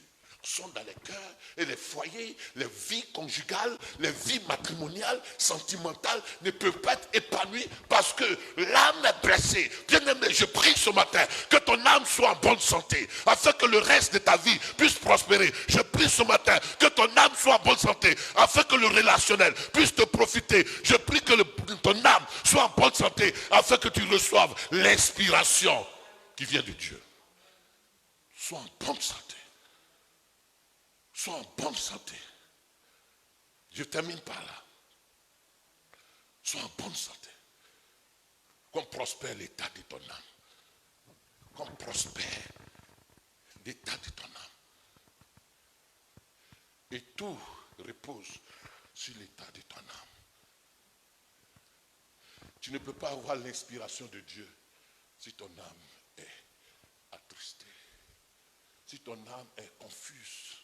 sont dans les cœurs et les foyers, les vies conjugales, les vies matrimoniales, sentimentales ne peuvent pas être épanouies parce que l'âme est blessée. Bien-aimé, je prie ce matin que ton âme soit en bonne santé afin que le reste de ta vie puisse prospérer. Je prie ce matin que ton âme soit en bonne santé afin que le relationnel puisse te profiter. Je prie que ton âme soit en bonne santé afin que tu reçoives l'inspiration qui vient de Dieu. Sois en bonne santé. Sois en bonne santé. Je termine par là. Sois en bonne santé. Qu'on prospère l'état de ton âme. Qu'on prospère l'état de ton âme. Et tout repose sur l'état de ton âme. Tu ne peux pas avoir l'inspiration de Dieu si ton âme est attristée, si ton âme est confuse.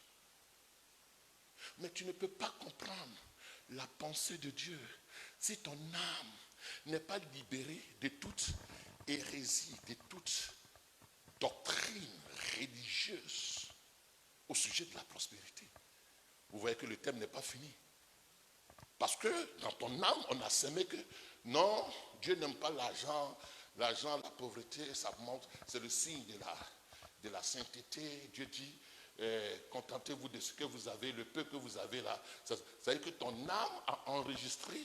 Mais tu ne peux pas comprendre la pensée de Dieu si ton âme n'est pas libérée de toute hérésie, de toute doctrine religieuse au sujet de la prospérité. Vous voyez que le thème n'est pas fini. Parce que dans ton âme, on a semé que non, Dieu n'aime pas l'argent. L'argent, la pauvreté, ça montre, c'est le signe de la sainteté. Dieu dit, contentez-vous de ce que vous avez, le peu que vous avez là. Ça veut dire que ton âme a enregistré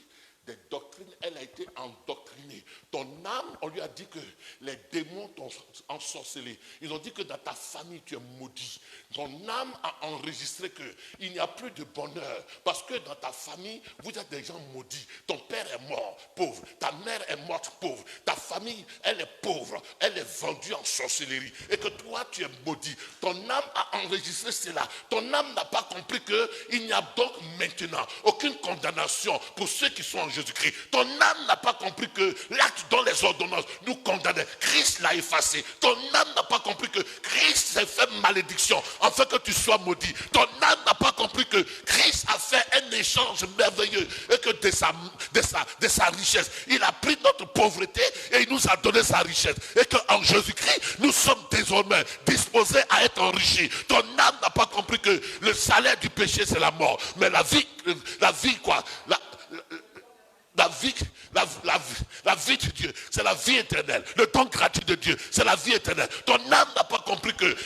des doctrines, elle a été endoctrinée. Ton âme, on lui a dit que les démons t'ont ensorcelé. Ils ont dit que dans ta famille, tu es maudit. Ton âme a enregistré qu'il n'y a plus de bonheur. Parce que dans ta famille, vous êtes des gens maudits. Ton père est mort, pauvre. Ta mère est morte, pauvre. Ta famille, elle est pauvre. Elle est vendue en sorcellerie. Et que toi, tu es maudit. Ton âme a enregistré cela. Ton âme n'a pas compris qu'il n'y a donc maintenant aucune condamnation pour ceux qui sont en Jésus-Christ. Ton âme n'a pas compris que l'acte dont les ordonnances nous condamnaient, Christ l'a effacé. Ton âme n'a pas compris que Christ s'est fait malédiction afin que tu sois maudit. Ton âme n'a pas compris que Christ a fait un échange merveilleux et que de sa richesse, il a pris notre pauvreté et il nous a donné sa richesse. Et qu'en Jésus-Christ, nous sommes désormais disposés à être enrichis. Ton âme n'a pas compris que le salaire du péché, c'est la mort. Mais la vie quoi, la vie de Dieu, c'est la vie éternelle. Le don gratuit de Dieu, c'est la vie éternelle. Ton âme n'a pas compris que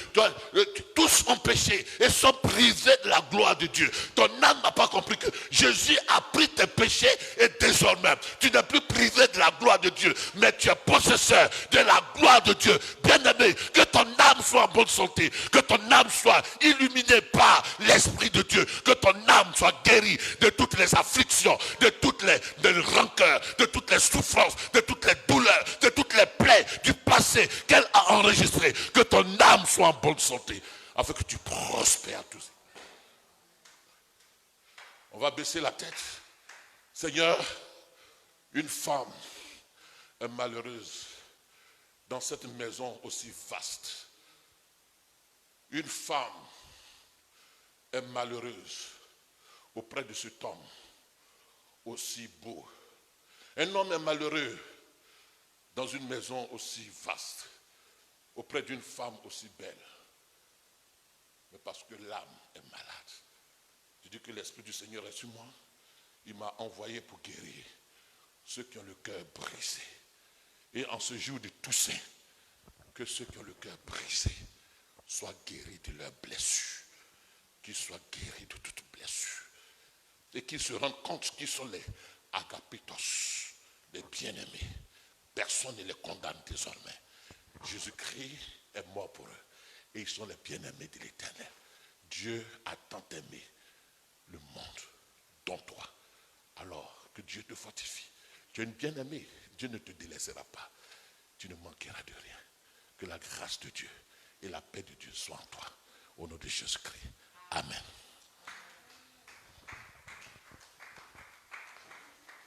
tous ont péché et sont privés de la gloire de Dieu. Ton âme n'a pas compris que Jésus a pris tes péchés et désormais, tu n'es plus privé de la gloire de Dieu, mais tu es possesseur de la gloire de Dieu. Bien-aimé, que ton âme soit en bonne santé, que ton âme soit illuminée par l'Esprit de Dieu, que ton âme soit guérie de toutes les afflictions, de toutes les rancœurs, de toutes les souffrances, de toutes les douleurs, de toutes les plaies du passé qu'elle a enregistrées. Que ton âme soit en bonne santé, afin que tu prospères tous. On va baisser la tête. Seigneur, une femme est malheureuse dans cette maison aussi vaste. Une femme est malheureuse auprès de cet homme aussi beau. Un homme est malheureux dans une maison aussi vaste, auprès d'une femme aussi belle. Mais parce que l'âme est malade. Je dis que l'Esprit du Seigneur est sur moi. Il m'a envoyé pour guérir ceux qui ont le cœur brisé. Et en ce jour de Toussaint, que ceux qui ont le cœur brisé soient guéris de leurs blessures. Qu'ils soient guéris de toutes blessures. Et qu'ils se rendent compte qu'ils sont les agapitos, les bien-aimés. Personne ne les condamne désormais. Jésus-Christ est mort pour eux. Et ils sont les bien-aimés de l'Éternel. Dieu a tant aimé le monde, dont toi. Alors que Dieu te fortifie. Tu es une bien-aimée. Dieu ne te délaissera pas. Tu ne manqueras de rien. Que la grâce de Dieu et la paix de Dieu soient en toi. Au nom de Jésus-Christ. Amen.